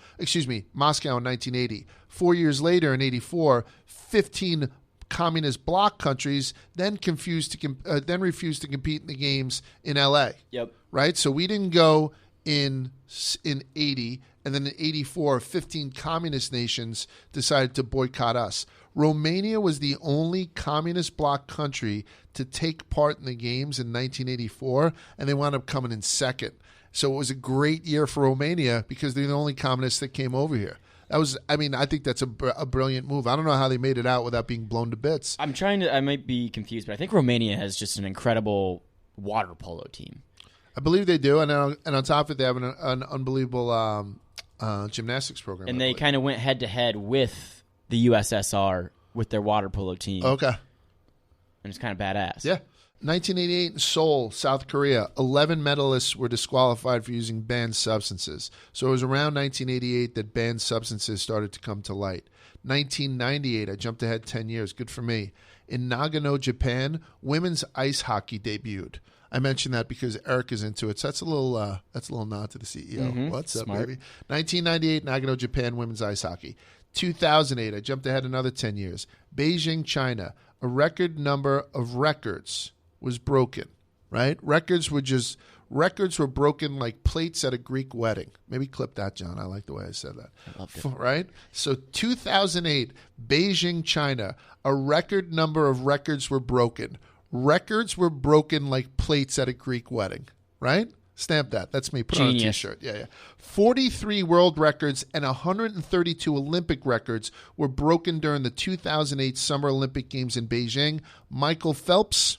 Moscow in 1980. 4 years later in 84, 15 communist bloc countries then refused to compete in the games in LA. Yep. Right? So we didn't go in 80, and then in 84, 15 communist nations decided to boycott us. Romania was the only communist bloc country to take part in the games in 1984, and they wound up coming in second. So it was a great year for Romania because they're the only communists that came over here. I think that's a brilliant move. I don't know how they made it out without being blown to bits. I might be confused, but I think Romania has just an incredible water polo team. I believe they do, and on top of it, they have an unbelievable gymnastics program. And they kind of went head-to-head with the USSR with their water polo team. Okay. And it's kind of badass. Yeah. 1988 in Seoul, South Korea, 11 medalists were disqualified for using banned substances. So it was around 1988 that banned substances started to come to light. 1998, I jumped ahead 10 years. Good for me. In Nagano, Japan, women's ice hockey debuted. I mentioned that because Eric is into it. So that's a little nod to the CEO. Mm-hmm. What's up, Smart. baby? 1998, Nagano, Japan, women's ice hockey. 2008, I jumped ahead another 10 years. Beijing, China, a record number of records was broken, right? Records were broken like plates at a Greek wedding. Maybe clip that, John. I like the way I said that. I loved it. Right? So 2008, Beijing, China, a record number of records were broken. Records were broken like plates at a Greek wedding, right? Stamp that. That's me. Put Genius. on a T-shirt. Yeah. 43 world records and 132 Olympic records were broken during the 2008 Summer Olympic Games in Beijing. Michael Phelps,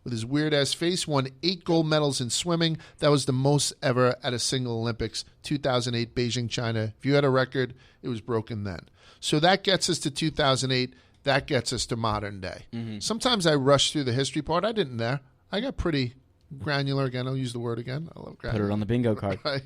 with his weird-ass face, won 8 gold medals in swimming. That was the most ever at a single Olympics. 2008, Beijing, China. If you had a record, it was broken then. So that gets us to 2008. That gets us to modern day. Mm-hmm. Sometimes I rush through the history part. I didn't there. I got pretty granular again. I'll use the word again. I love granular. Put it on the bingo card. Right.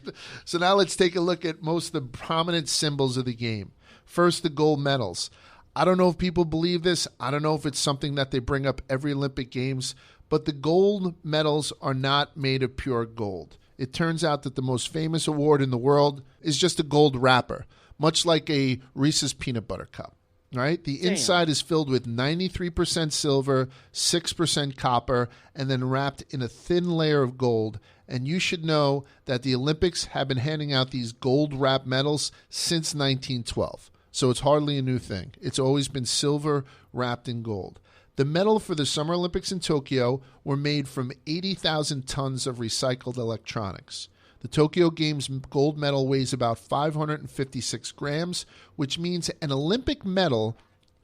So now let's take a look at most of the prominent symbols of the game. First, the gold medals. I don't know if people believe this. I don't know if it's something that they bring up every Olympic Games, but the gold medals are not made of pure gold. It turns out that the most famous award in the world is just a gold wrapper, much like a Reese's peanut butter cup. Right? The inside is filled with 93% silver, 6% copper, and then wrapped in a thin layer of gold. And you should know that the Olympics have been handing out these gold-wrapped medals since 1912. So it's hardly a new thing. It's always been silver wrapped in gold. The medal for the Summer Olympics in Tokyo were made from 80,000 tons of recycled electronics. The Tokyo Games gold medal weighs about 556 grams, which means an Olympic medal,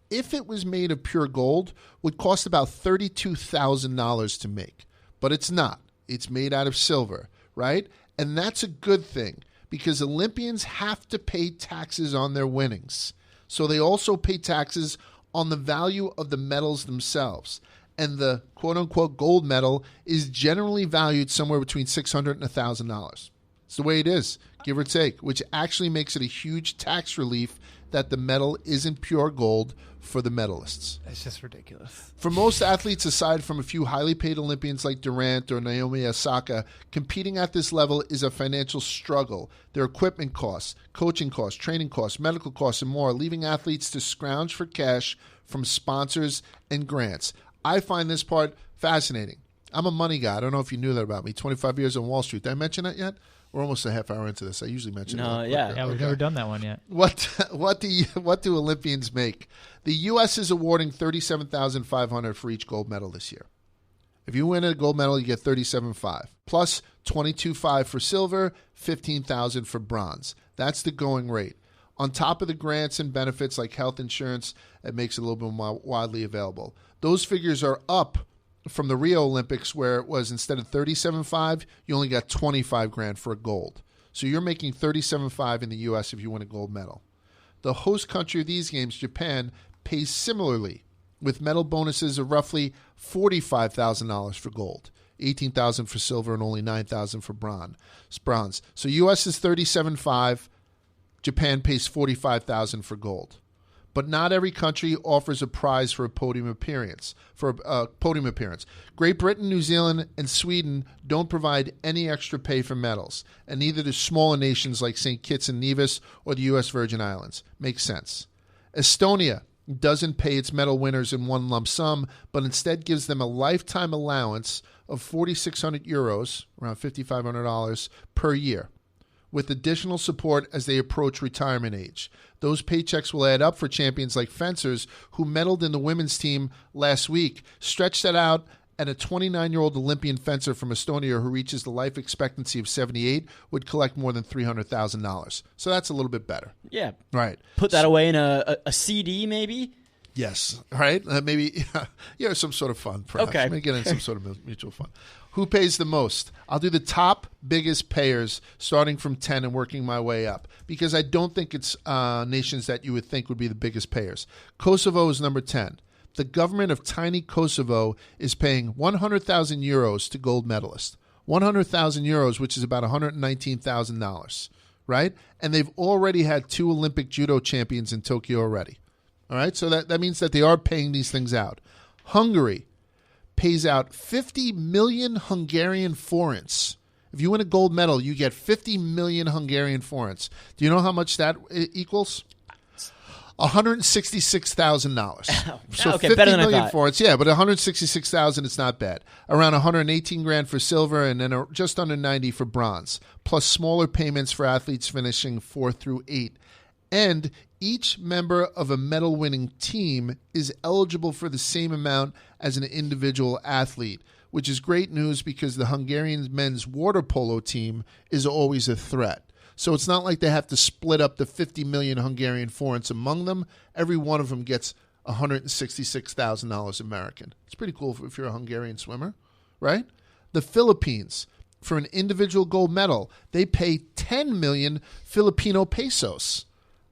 if it was made of pure gold, would cost about $32,000 to make. But it's not. It's made out of silver, right? And that's a good thing because Olympians have to pay taxes on their winnings. So they also pay taxes on the value of the medals themselves. And the quote-unquote gold medal is generally valued somewhere between $600 and $1,000. It's the way it is, give or take, which actually makes it a huge tax relief that the medal isn't pure gold for the medalists. It's just ridiculous. For most athletes, aside from a few highly paid Olympians like Durant or Naomi Osaka, competing at this level is a financial struggle. Their equipment costs, coaching costs, training costs, medical costs, and more, leaving athletes to scrounge for cash from sponsors and grants. I find this part fascinating. I'm a money guy. I don't know if you knew that about me. 25 years on Wall Street. Did I mention that yet? We're almost a half hour into this. I usually mention it. Yeah, we've never done that one yet. What do Olympians make? The U.S. is awarding $37,500 for each gold medal this year. If you win a gold medal, you get $37,500 plus $22,500 for silver, $15,000 for bronze. That's the going rate. On top of the grants and benefits like health insurance, it makes it a little bit more widely available. Those figures are up from the Rio Olympics, where it was instead of $37,500, you only got $25,000 for a gold. So you're making $37,500 in the U.S. if you win a gold medal. The host country of these games, Japan, pays similarly, with medal bonuses of roughly $45,000 for gold, $18,000 for silver, and only $9,000 for bronze. So U.S. is $37,500. Japan pays $45,000 for gold. But not every country offers a prize for a podium appearance. Great Britain, New Zealand, and Sweden don't provide any extra pay for medals, and neither do smaller nations like St. Kitts and Nevis or the U.S. Virgin Islands. Makes sense. Estonia doesn't pay its medal winners in one lump sum, but instead gives them a lifetime allowance of 4,600 euros, around $5,500 per year, with additional support as they approach retirement age. Those paychecks will add up for champions like fencers who medaled in the women's team last week. Stretch that out, and a 29-year-old Olympian fencer from Estonia who reaches the life expectancy of 78 would collect more than $300,000. So that's a little bit better. Yeah. Right. Put that away in a CD maybe? Yes. Right? Maybe some sort of fund, perhaps. Okay. Maybe get in some sort of mutual fund. Who pays the most? I'll do the top biggest payers starting from 10 and working my way up, because I don't think it's nations that you would think would be the biggest payers. Kosovo is number 10. The government of tiny Kosovo is paying 100,000 euros to gold medalists. 100,000 euros, which is about $119,000, right? And they've already had 2 Olympic judo champions in Tokyo already. All right, so that means that they are paying these things out. Hungary pays out 50 million Hungarian forints. If you win a gold medal, you get 50 million Hungarian forints. Do you know how much that equals? $166,000. So okay, 50 better than million I thought. forints, yeah, but 166,000, it's not bad. Around 118 grand for silver, and then just under 90 for bronze, plus smaller payments for athletes finishing 4 through 8. And each member of a medal-winning team is eligible for the same amount as an individual athlete, which is great news because the Hungarian men's water polo team is always a threat. So it's not like they have to split up the 50 million Hungarian forints among them. Every one of them gets $166,000 American. It's pretty cool if you're a Hungarian swimmer, right? The Philippines, for an individual gold medal, they pay 10 million Filipino pesos.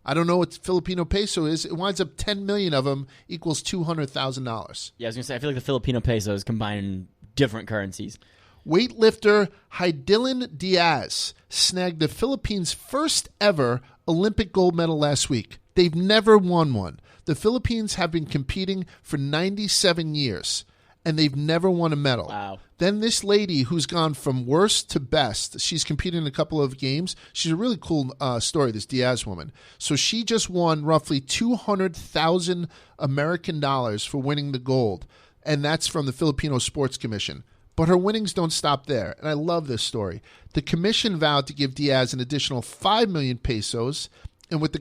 I don't know what Filipino peso is. It winds up 10 million of them equals $200,000. Yeah, I was going to say, I feel like the Filipino peso is combined in different currencies. Weightlifter Hidilyn Diaz snagged the Philippines' first ever Olympic gold medal last week. They've never won one. The Philippines have been competing for 97 years, and they've never won a medal. Wow. Then this lady who's gone from worst to best, she's competed in a couple of games. She's a really cool story, this Diaz woman. So she just won roughly $200,000 American dollars for winning the gold, and that's from the Filipino Sports Commission. But her winnings don't stop there, and I love this story. The commission vowed to give Diaz an additional 5 million pesos, and with the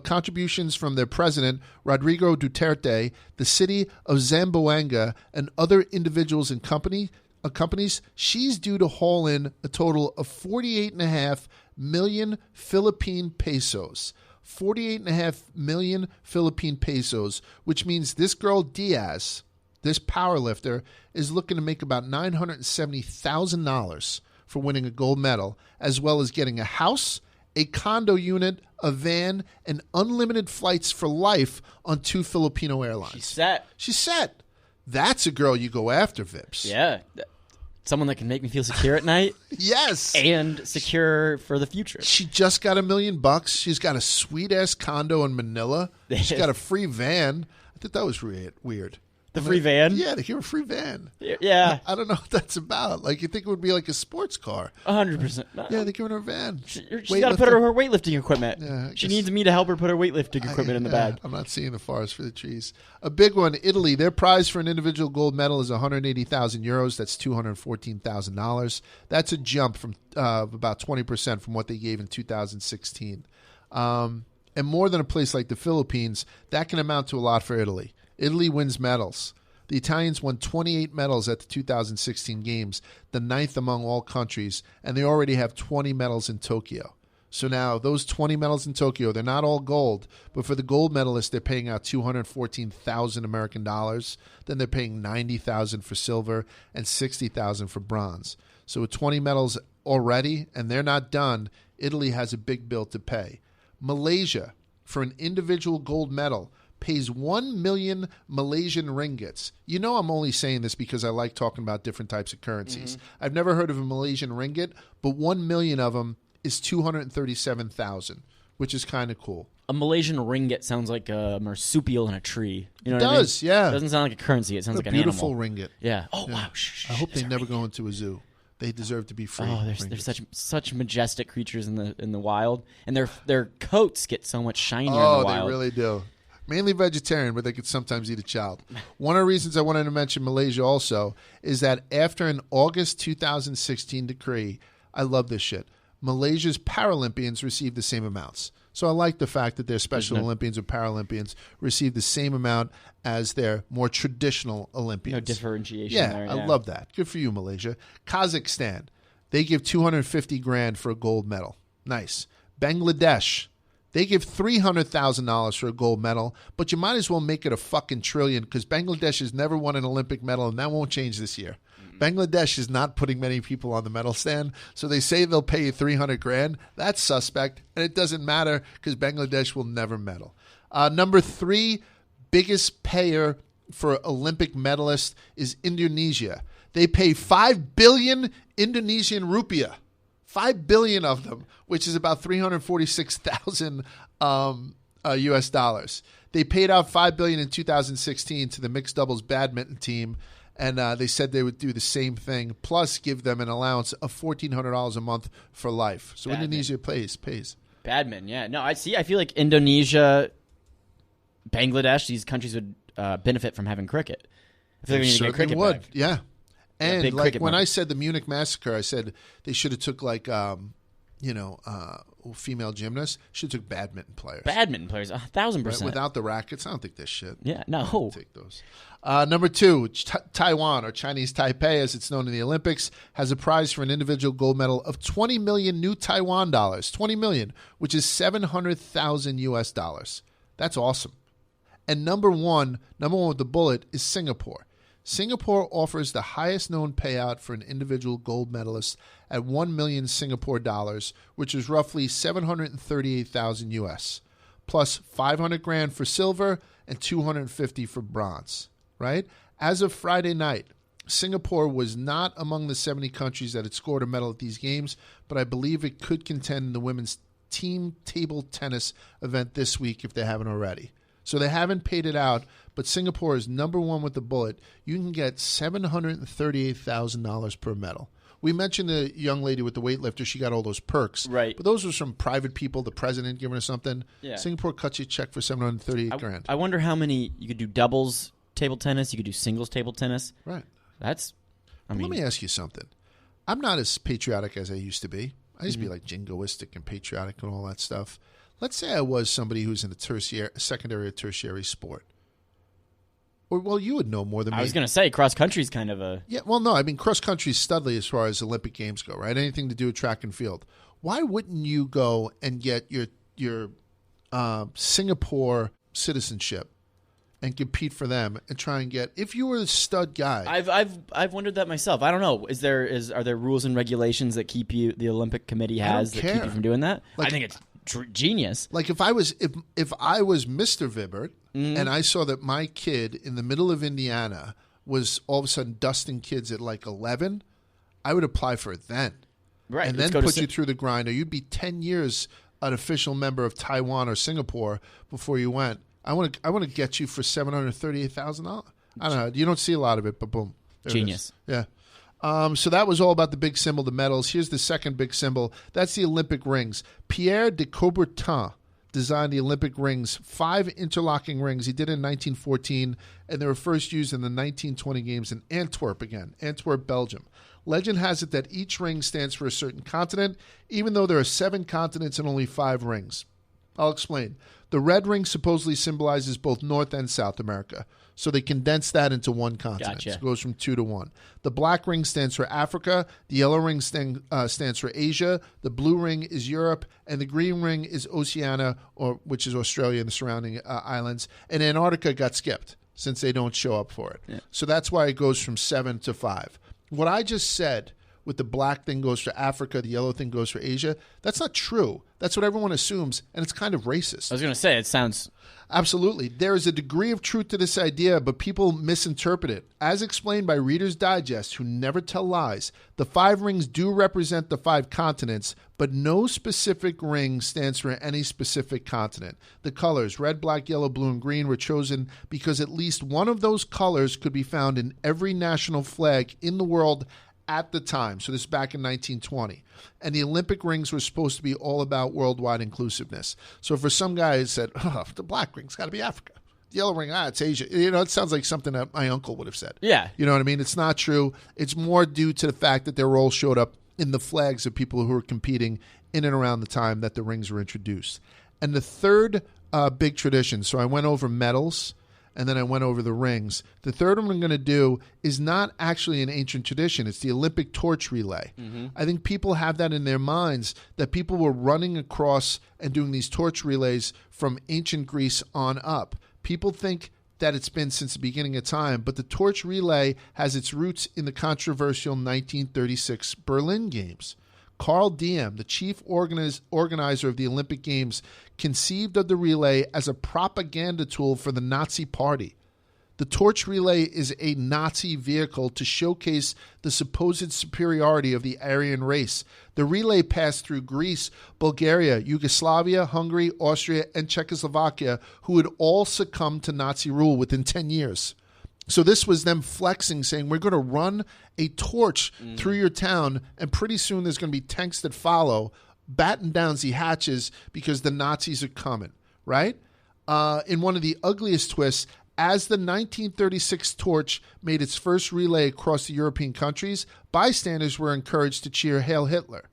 contributions from their president, Rodrigo Duterte, the city of Zamboanga, and other individuals and companies, she's due to haul in a total of 48.5 million Philippine pesos. 48.5 million Philippine pesos, which means this girl Diaz, this powerlifter, is looking to make about $970,000 for winning a gold medal, as well as getting a house, a condo unit, a van, and unlimited flights for life on 2 Filipino airlines. She's set. She's set. That's a girl you go after, Vips. Yeah. someone that can make me feel secure at night. Yes. And secure for the future. She just got $1 million. She's got a sweet-ass condo in Manila. She's got a free van. I thought that was weird. The free van? Yeah, they give her a free van. Yeah. I don't know what that's about. Like, you think it would be like a sports car. 100%. Yeah, they're giving her a van. She's got to put her weightlifting equipment. Yeah, she needs me to help her put her weightlifting equipment in the bag. I'm not seeing the forest for the trees. A big one, Italy. Their prize for an individual gold medal is 180,000 euros. That's $214,000. That's a jump from about 20% from what they gave in 2016. And more than a place like the Philippines, that can amount to a lot for Italy. Italy wins medals. The Italians won 28 medals at the 2016 Games, the 9th among all countries, and they already have 20 medals in Tokyo. So now those 20 medals in Tokyo, they're not all gold, but for the gold medalists, they're paying out $214,000 American dollars. Then they're paying $90,000 for silver and $60,000 for bronze. So with 20 medals already, and they're not done, Italy has a big bill to pay. Malaysia, for an individual gold medal, pays 1 million Malaysian ringgits. You know I'm only saying this because I like talking about different types of currencies. Mm-hmm. I've never heard of a Malaysian ringgit, but 1 million of them is 237,000, which is kind of cool. A Malaysian ringgit sounds like a marsupial in a tree. You know it does, I mean? Yeah. It doesn't sound like a currency. It sounds like an animal. Beautiful ringgit. Yeah. Oh, yeah. Wow. I hope they never go into a zoo. They deserve to be free. Oh, there's such majestic creatures in the wild, and their coats get so much shinier in the wild. Oh, they really do. Mainly vegetarian, but they could sometimes eat a child. One of the reasons I wanted to mention Malaysia also is that after an August 2016 decree, I love this shit, Malaysia's Paralympians received the same amounts. So I like the fact that their Special Olympians or Paralympians receive the same amount as their more traditional Olympians. No differentiation there. Yeah, I love that. Good for you, Malaysia. Kazakhstan, they give $250,000 for a gold medal. Nice. Bangladesh, they give $300,000 for a gold medal, but you might as well make it a fucking trillion because Bangladesh has never won an Olympic medal, and that won't change this year. Bangladesh is not putting many people on the medal stand, so they say they'll pay you $300,000. That's suspect, and it doesn't matter because Bangladesh will never medal. Number 3 biggest payer for Olympic medalists is Indonesia. They pay 5 billion Indonesian rupiah. 5 billion of them, which is about 346,000 US dollars. They paid out 5 billion in 2016 to the mixed doubles badminton team, and they said they would do the same thing, plus give them an allowance of $1,400 a month for life. So badminton. Indonesia pays. Badminton, yeah. No, I feel like Indonesia, Bangladesh, these countries would benefit from having cricket. I feel like we need to get cricket would, back. Yeah. And like when I said the Munich massacre, I said they should have took like female gymnasts. Should have took badminton players. 1,000%. Right? Without the rackets, I don't think this shit. Yeah, no. Take those. Number 2, Taiwan, or Chinese Taipei, as it's known in the Olympics, has a prize for an individual gold medal of 20 million new Taiwan dollars. 20 million, which is 700,000 US dollars. That's awesome. And number one with the bullet is Singapore. Singapore offers the highest known payout for an individual gold medalist at 1 million Singapore dollars, which is roughly 738,000 US, plus 500 grand for silver and 250 for bronze, right? As of Friday night, Singapore was not among the 70 countries that had scored a medal at these games, but I believe it could contend in the women's team table tennis event this week if they haven't already. So they haven't paid it out, but Singapore is number 1 with the bullet. You can get $738,000 per medal. We mentioned the young lady with the weightlifter. She got all those perks. Right. But those were some private people, the president giving her something. Yeah. Singapore cuts you a check for $738,000. I wonder how many you could do doubles table tennis, you could do singles table tennis. Right. Let me ask you something. I'm not as patriotic as I used to be. I used to be like jingoistic and patriotic and all that stuff. Let's say I was somebody who's in a secondary or tertiary sport. Or, well, you would know more than me. I was going to say cross country is kind of a... Yeah, well, no. I mean, cross country is studly as far as Olympic Games go, right? Anything to do with track and field. Why wouldn't you go and get your Singapore citizenship and compete for them and try and get... If you were a stud guy... I've wondered that myself. I don't know. Are there rules and regulations that keep you... The Olympic Committee has that keep you from doing that? Like, I think it's genius. Like if I was Mr. Vibert and I saw that my kid in the middle of Indiana was all of a sudden dusting kids at like 11, I would apply for it then. Right. And then put you through the grind. Or you'd be 10 years an official member of Taiwan or Singapore before you went. I want to get you for $738,000. I don't know. You don't see a lot of it, but boom. Genius. Yeah. So that was all about the big symbol, the medals. Here's the second big symbol. That's the Olympic rings. Pierre de Coubertin designed the Olympic rings, 5 interlocking rings. He did it in 1914, and they were first used in the 1920 games in Antwerp, Belgium. Legend has it that each ring stands for a certain continent, even though there are 7 continents and only 5 rings. I'll explain. The red ring supposedly symbolizes both North and South America, so they condensed that into one continent. Gotcha. So it goes from 2 to 1. The black ring stands for Africa, the yellow ring stands for Asia, the blue ring is Europe, and the green ring is Oceania, which is Australia and the surrounding islands, and Antarctica got skipped since they don't show up for it. Yeah. So that's why it goes from 7 to 5. What I just said with the black thing goes for Africa, the yellow thing goes for Asia, that's not true. That's what everyone assumes, and it's kind of racist. I was going to say, it sounds... Absolutely. There is a degree of truth to this idea, but people misinterpret it. As explained by Reader's Digest, who never tell lies, the 5 rings do represent the 5 continents, but no specific ring stands for any specific continent. The colors, red, black, yellow, blue, and green, were chosen because at least one of those colors could be found in every national flag in the world at the time. So this is back in 1920. And the Olympic rings were supposed to be all about worldwide inclusiveness. So for some guy it said, the black ring's got to be Africa. The yellow ring, it's Asia. It sounds like something that my uncle would have said. Yeah. You know what I mean? It's not true. It's more due to the fact that their role showed up in the flags of people who were competing in and around the time that the rings were introduced. And the third big tradition, so I went over medals, and then I went over the rings. The third one I'm going to do is not actually an ancient tradition. It's the Olympic torch relay. Mm-hmm. I think people have that in their minds, that people were running across and doing these torch relays from ancient Greece on up. People think that it's been since the beginning of time, but the torch relay has its roots in the controversial 1936 Berlin Games. Carl Diem, the chief organizer of the Olympic Games, conceived of the relay as a propaganda tool for the Nazi Party. The torch relay is a Nazi vehicle to showcase the supposed superiority of the Aryan race. The relay passed through Greece, Bulgaria, Yugoslavia, Hungary, Austria, and Czechoslovakia, who had all succumbed to Nazi rule within 10 years. So this was them flexing, saying, we're going to run a torch through your town, and pretty soon there's going to be tanks that follow, batten down the hatches because the Nazis are coming, right? In one of the ugliest twists, as the 1936 torch made its first relay across the European countries, bystanders were encouraged to cheer Hail Hitler.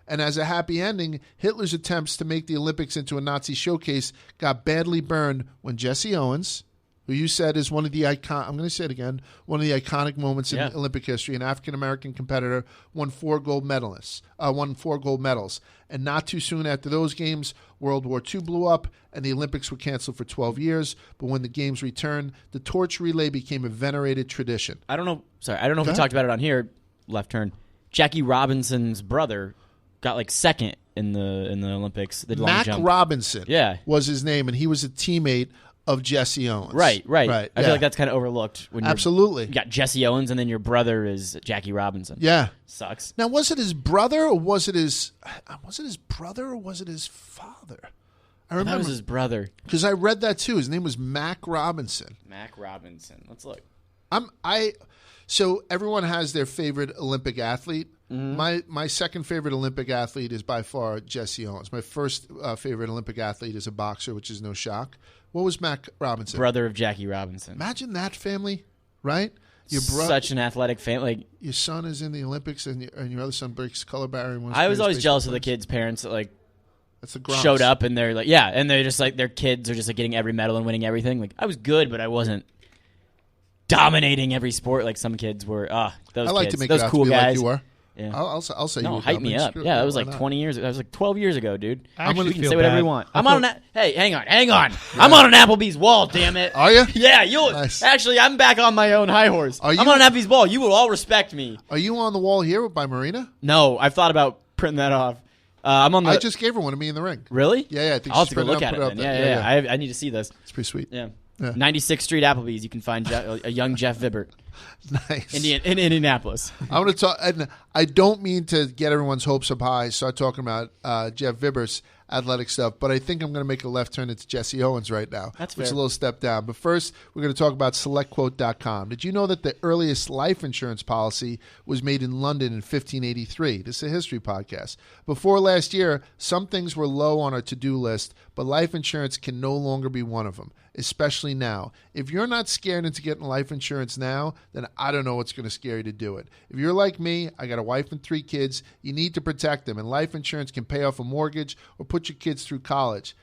And as a happy ending, Hitler's attempts to make the Olympics into a Nazi showcase got badly burned when Jesse Owens, who you said is one of the I'm going to say it again, one of the iconic moments in Olympic history, an African-American competitor, won 4 gold medals. And not too soon after those games, World War II blew up, and the Olympics were canceled for 12 years. But when the games returned, the torch relay became a venerated tradition. I don't know if we talked about it on here, left turn. Jackie Robinson's brother got like second in the Olympics. The long Mac jump. Robinson was his name, and he was a teammate of Jesse Owens. Right. I feel like that's kind of overlooked. When Absolutely. You got Jesse Owens, and then your brother is Jackie Robinson. Yeah. Sucks. Now, was it his brother, or was it his father? I remember. That was his brother. Because I read that too. His name was Mac Robinson. Mac Robinson. Let's look. So everyone has their favorite Olympic athlete. Mm-hmm. My second favorite Olympic athlete is by far Jesse Owens. My first favorite Olympic athlete is a boxer, which is no shock. What was Mac Robinson? Brother of Jackie Robinson. Imagine that family, right? Such an athletic family. Your son is in the Olympics, and your other son breaks color barrier. I was always jealous of the kids' parents that that's the showed up, and they're like, and they're just like, their kids are just like getting every medal and winning everything. Like, I was good, but I wasn't dominating every sport like some kids were. Those I like kids, to make those it out cool to be guys. like you were. Yeah. I'll say you were. Hype me up. Yeah, that was like 20 years ago. That was like 12 years ago, dude. You can say whatever you want. Hey, hang on. Yeah. I'm on an Applebee's wall, damn it. Are you? Yeah, you'll. Nice. Actually, I'm back on my own high horse. I'm on an Applebee's wall. You will all respect me. Are you on the wall here by Marina? No, I've thought about printing that off. I'm on. I just gave her one of me in the ring. Really? Yeah. I think I'll have to go look at it. Yeah. I need to see this. It's pretty sweet. Yeah. 96th Street Applebee's. You can find a young Jeff Vibert. Nice. In Indianapolis. I'm going to talk, and I don't mean to get everyone's hopes up high, start talking about Jeff Vibert's athletic stuff, but I think I'm going to make a left turn into Jesse Owens right now. That's fair. Which is a little step down. But first, we're going to talk about SelectQuote.com. Did you know that the earliest life insurance policy was made in London in 1583? This is a history podcast. Before last year, some things were low on our to-do list, but life insurance can no longer be one of them, especially now. If you're not scared into getting life insurance now, then I don't know what's going to scare you to do it. If you're like me, I got a wife and 3 kids, you need to protect them, and life insurance can pay off a mortgage or put your kids through college.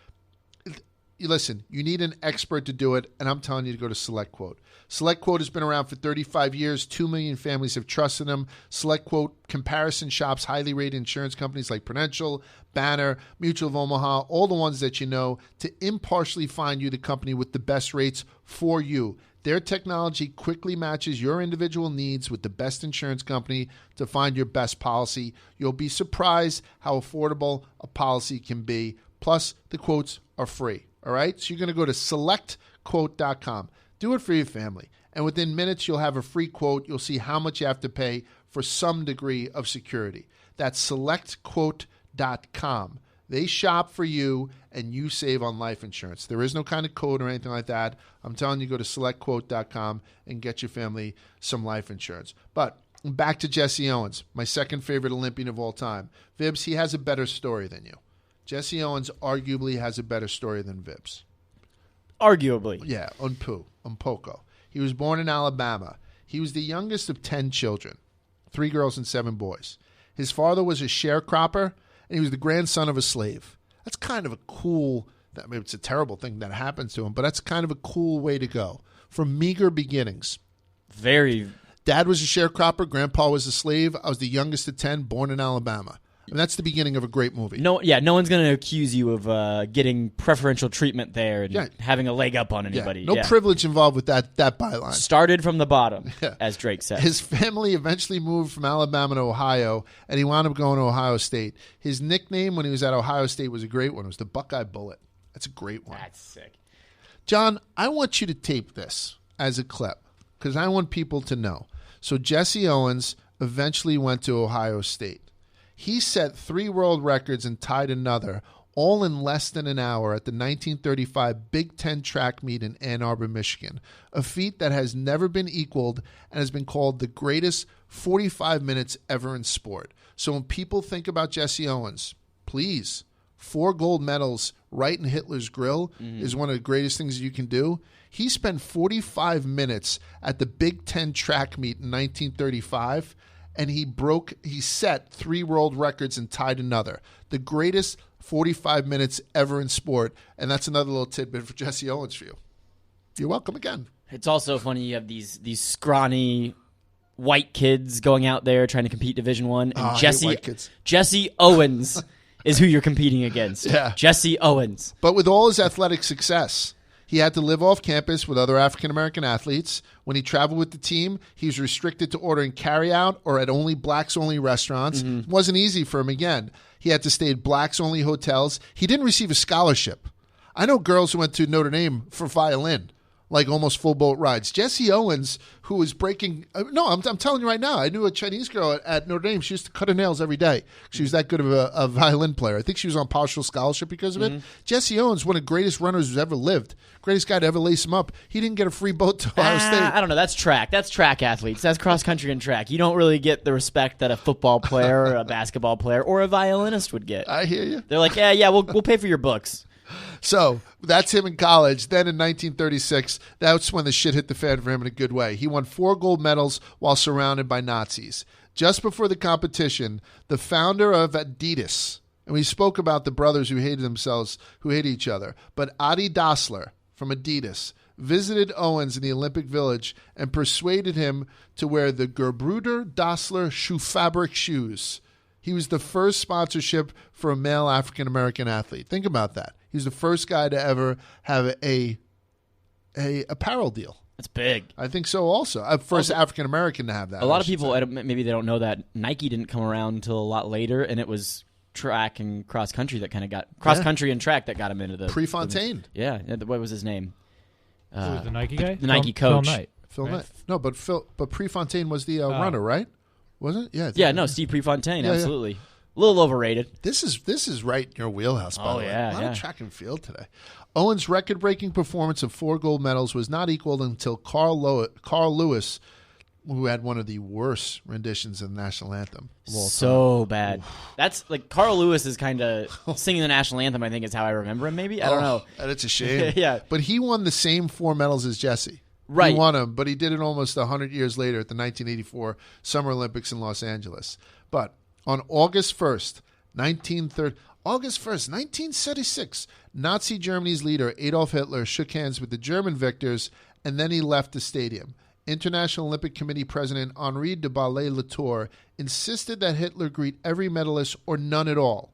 Listen, you need an expert to do it, and I'm telling you to go to SelectQuote. SelectQuote has been around for 35 years. 2 million families have trusted them. SelectQuote comparison shops highly rated insurance companies like Prudential, Banner, Mutual of Omaha, all the ones that you know, to impartially find you the company with the best rates for you. Their technology quickly matches your individual needs with the best insurance company to find your best policy. You'll be surprised how affordable a policy can be. Plus, the quotes are free. All right? So you're going to go to SelectQuote.com. Do it for your family. And within minutes, you'll have a free quote. You'll see how much you have to pay for some degree of security. That's SelectQuote.com. They shop for you, and you save on life insurance. There is no kind of code or anything like that. I'm telling you, go to SelectQuote.com and get your family some life insurance. But back to Jesse Owens, my second favorite Olympian of all time. Vibs, he has a better story than you. Jesse Owens arguably has a better story than Vibs. Arguably. Yeah, un poco. He was born in Alabama. He was the youngest of 10 children, 3 girls and 7 boys. His father was a sharecropper, and he was the grandson of a slave. That's kind of a cool, I mean, it's a terrible thing that happens to him, but that's kind of a cool way to go. From meager beginnings. Very. Dad was a sharecropper. Grandpa was a slave. I was the youngest of 10, born in Alabama. And that's the beginning of a great movie. No one's going to accuse you of getting preferential treatment there and having a leg up on anybody. No privilege involved with that byline. Started from the bottom, as Drake said. His family eventually moved from Alabama to Ohio, and he wound up going to Ohio State. His nickname when he was at Ohio State was a great one. It was the Buckeye Bullet. That's a great one. That's sick. John, I want you to tape this as a clip because I want people to know. So Jesse Owens eventually went to Ohio State. He set 3 world records and tied another, all in less than an hour at the 1935 Big Ten track meet in Ann Arbor, Michigan, a feat that has never been equaled and has been called the greatest 45 minutes ever in sport. So when people think about Jesse Owens, please, 4 gold medals right in Hitler's grill is one of the greatest things you can do. He spent 45 minutes at the Big Ten track meet in 1935, and he set 3 world records and tied another. The greatest 45 minutes ever in sport, and that's another little tidbit for Jesse Owens for you. You're welcome again. It's also funny you have these scrawny white kids going out there trying to compete Division I, and Jesse Owens is who you're competing against. Yeah. Jesse Owens. But with all his athletic success, he had to live off campus with other African-American athletes. When he traveled with the team, he was restricted to ordering carry-out or at only blacks-only restaurants. It wasn't easy for him again. He had to stay at blacks-only hotels. He didn't receive a scholarship. I know girls who went to Notre Dame for violin, like almost full boat rides. Jesse Owens, who was breaking I'm telling you right now, I knew a Chinese girl at Notre Dame. She used to cut her nails every day. She was that good of a violin player. I think she was on partial scholarship because of it. Jesse Owens, one of the greatest runners who's ever lived. Greatest guy to ever lace him up. He didn't get a free boat to Ohio State. I don't know. That's track. That's track athletes. That's cross country and track. You don't really get the respect that a football player or a basketball player or a violinist would get. I hear you. They're like, we'll pay for your books. So that's him in college. Then in 1936, that's when the shit hit the fan for him in a good way. He won 4 gold medals while surrounded by Nazis. Just before the competition, the founder of Adidas, and we spoke about the brothers who hated each other, but Adi Dassler from Adidas visited Owens in the Olympic Village and persuaded him to wear the Gerbruder Dassler shoe fabric shoes. He was the first sponsorship for a male African-American athlete. Think about that. He was the first guy to ever have a apparel deal. That's big. I think so also. First African-American to have that. A lot of people, maybe they don't know that Nike didn't come around until a lot later, and it was track and cross-country that kind of got... Cross-country and track that got him into the... Prefontaine. What was his name? Who was the Nike guy? The Nike coach. Phil Knight. Phil Knight. No, but Prefontaine was the runner, right? Wasn't it? Yeah. No, Steve Prefontaine. Absolutely. A little overrated. This is right in your wheelhouse, by the way. Yeah, a lot of track and field today. Owen's record-breaking performance of 4 gold medals was not equaled until Carl Lewis, who had one of the worst renditions of the national anthem of all time. So bad. That's like Carl Lewis is kind of singing the national anthem, I think is how I remember him, maybe. I don't know. And it's a shame. Yeah. But he won the same 4 medals as Jesse. Right. He won them, but he did it almost 100 years later at the 1984 Summer Olympics in Los Angeles. But on August 1st, 1936, Nazi Germany's leader, Adolf Hitler, shook hands with the German victors, and then he left the stadium. International Olympic Committee President Henri de Bellay-Latour insisted that Hitler greet every medalist or none at all.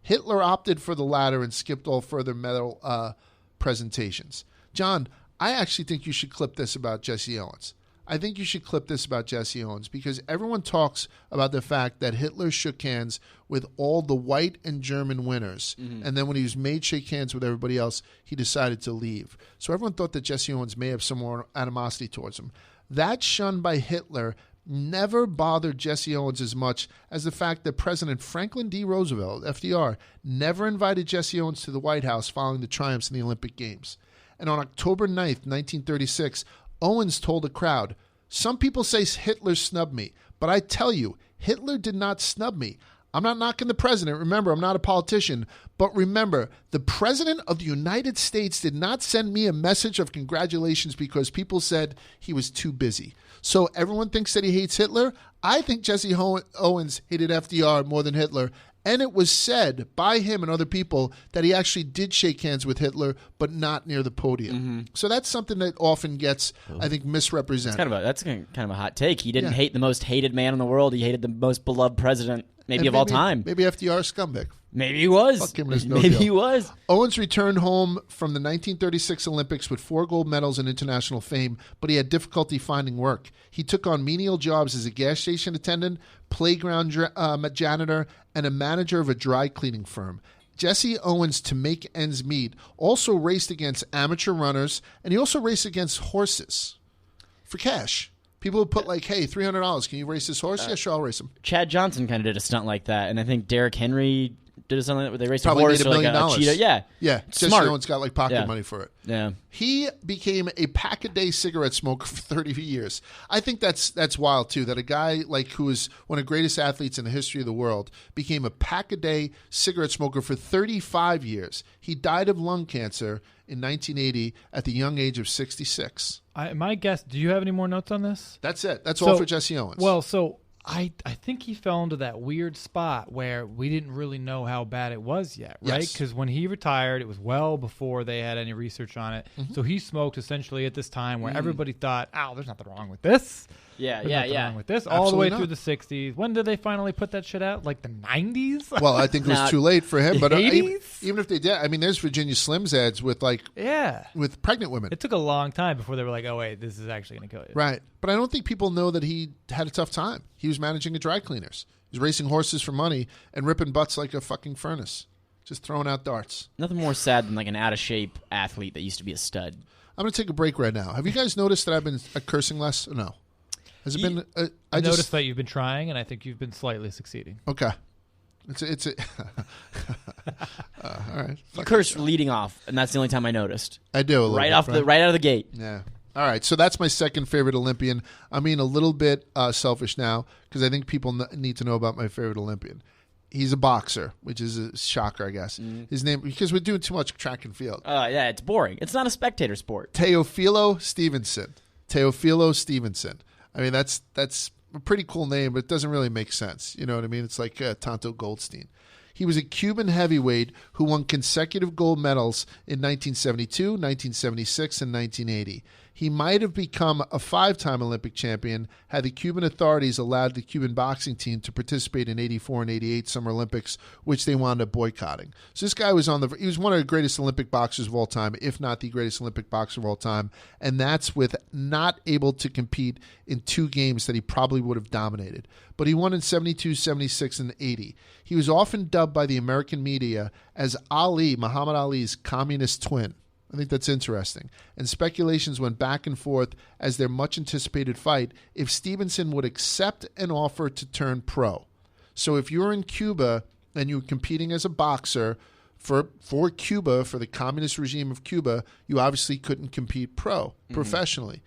Hitler opted for the latter and skipped all further medal presentations. John, I actually think you should clip this about Jesse Owens. I think you should clip this about Jesse Owens because everyone talks about the fact that Hitler shook hands with all the white and German winners. Mm-hmm. And then when he was made shake hands with everybody else, he decided to leave. So everyone thought that Jesse Owens may have some more animosity towards him. That shun by Hitler never bothered Jesse Owens as much as the fact that President Franklin D. Roosevelt, FDR, never invited Jesse Owens to the White House following the triumphs in the Olympic Games. And on October 9th, 1936, Owens told a crowd, "Some people say Hitler snubbed me, but I tell you, Hitler did not snub me. I'm not knocking the president. Remember, I'm not a politician. But remember, the president of the United States did not send me a message of congratulations because people said he was too busy." So everyone thinks that he hates Hitler. I think Jesse Owens hated FDR more than Hitler. And it was said by him and other people that he actually did shake hands with Hitler, but not near the podium. Mm-hmm. So that's something that often gets, I think, misrepresented. That's kind of a hot take. He didn't hate the most hated man in the world. He hated the most beloved president, maybe of all time. Maybe FDR scumbag. Maybe he was. Fuck him, there's no Maybe deal. he was. Owens returned home from the 1936 Olympics with 4 gold medals and international fame, but he had difficulty finding work. He took on menial jobs as a gas station attendant, playground janitor, and a manager of a dry cleaning firm. Jesse Owens, to make ends meet, also raced against amateur runners, and he also raced against horses for cash. People would put like, "Hey, $300. Can you race this horse?" Yeah, sure, I'll race him. Chad Johnson kind of did a stunt like that, and I think Derrick Henry did something where they raced Probably a horse made or like $1 million. a cheetah. Yeah, yeah. Jesse Smart. Owens got like pocket money for it. Yeah. He became a pack-a-day cigarette smoker for 30 years. I think that's wild too. That a guy like who is one of the greatest athletes in the history of the world became a pack-a-day cigarette smoker for 35 years. He died of lung cancer in 1980 at the young age of 66. My guess. Do you have any more notes on this? That's it. That's all for Jesse Owens. Well, so I think he fell into that weird spot where we didn't really know how bad it was yet, right? Because when he retired, it was well before they had any research on it. Mm-hmm. So he smoked essentially at this time where everybody thought, "Oh, there's nothing wrong with this." There's nothing wrong with this. Absolutely all the way not. through the 60s. When did they finally put that shit out? Like the 90s? Well, I think it was too late for him. But 80s? even if they did, I mean, there's Virginia Slims ads with with pregnant women. It took a long time before they were like, "Oh wait, this is actually going to kill you." Right. But I don't think people know that he had a tough time. He was managing a dry cleaners. He was racing horses for money and ripping butts like a fucking furnace. Just throwing out darts. Nothing more sad than like an out-of-shape athlete that used to be a stud. I'm going to take a break right now. Have you guys noticed that I've been cursing less? Or no. Has it been? I noticed that you've been trying, and I think you've been slightly succeeding. Okay. It's a all right. You cursed leading off, and that's the only time I noticed. I do a little right bit, right out of the gate. Yeah. All right. So that's my second favorite Olympian. I'm being a little bit selfish now because I think people need to know about my favorite Olympian. He's a boxer, which is a shocker, I guess. Mm-hmm. His name, because we're doing too much track and field. Yeah, it's boring. It's not a spectator sport. Teofilo Stevenson. I mean, that's a pretty cool name, but it doesn't really make sense. You know what I mean? It's like Tonto Goldstein. He was a Cuban heavyweight who won consecutive gold medals in 1972, 1976, and 1980. He might have become a 5-time Olympic champion had the Cuban authorities allowed the Cuban boxing team to participate in 84 and 88 Summer Olympics, which they wound up boycotting. So this guy was he was one of the greatest Olympic boxers of all time, if not the greatest Olympic boxer of all time, and that's with not able to compete in 2 games that he probably would have dominated. But he won in 72, 76, and 80. He was often dubbed by the American media as Muhammad Ali's communist twin. I think that's interesting. And speculations went back and forth as their much-anticipated fight if Stevenson would accept an offer to turn pro. So if you're in Cuba and you're competing as a boxer for Cuba, for the communist regime of Cuba, you obviously couldn't compete professionally.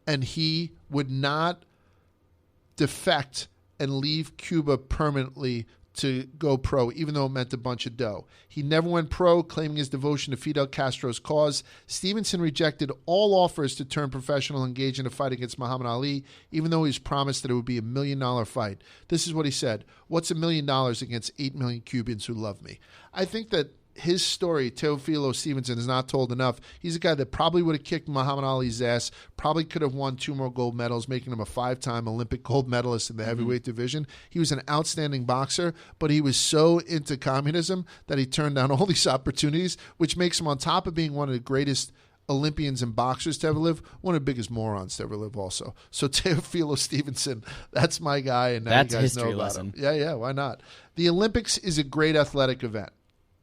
And he would not defect and leave Cuba permanently to go pro, even though it meant a bunch of dough. He never went pro, claiming his devotion to Fidel Castro's cause. Stevenson rejected all offers to turn professional and engage in a fight against Muhammad Ali, even though he was promised that it would be $1 million fight. This is what he said: "What's $1 million against 8 million Cubans who love me?" I think that his story, Teofilo Stevenson, is not told enough. He's a guy that probably would have kicked Muhammad Ali's ass, probably could have won 2 more gold medals, making him a 5-time Olympic gold medalist in the heavyweight division. He was an outstanding boxer, but he was so into communism that he turned down all these opportunities, which makes him, on top of being one of the greatest Olympians and boxers to ever live, one of the biggest morons to ever live also. So Teofilo Stevenson, that's my guy, and now that's you guys history know about lesson. him. Yeah, why not? The Olympics is a great athletic event,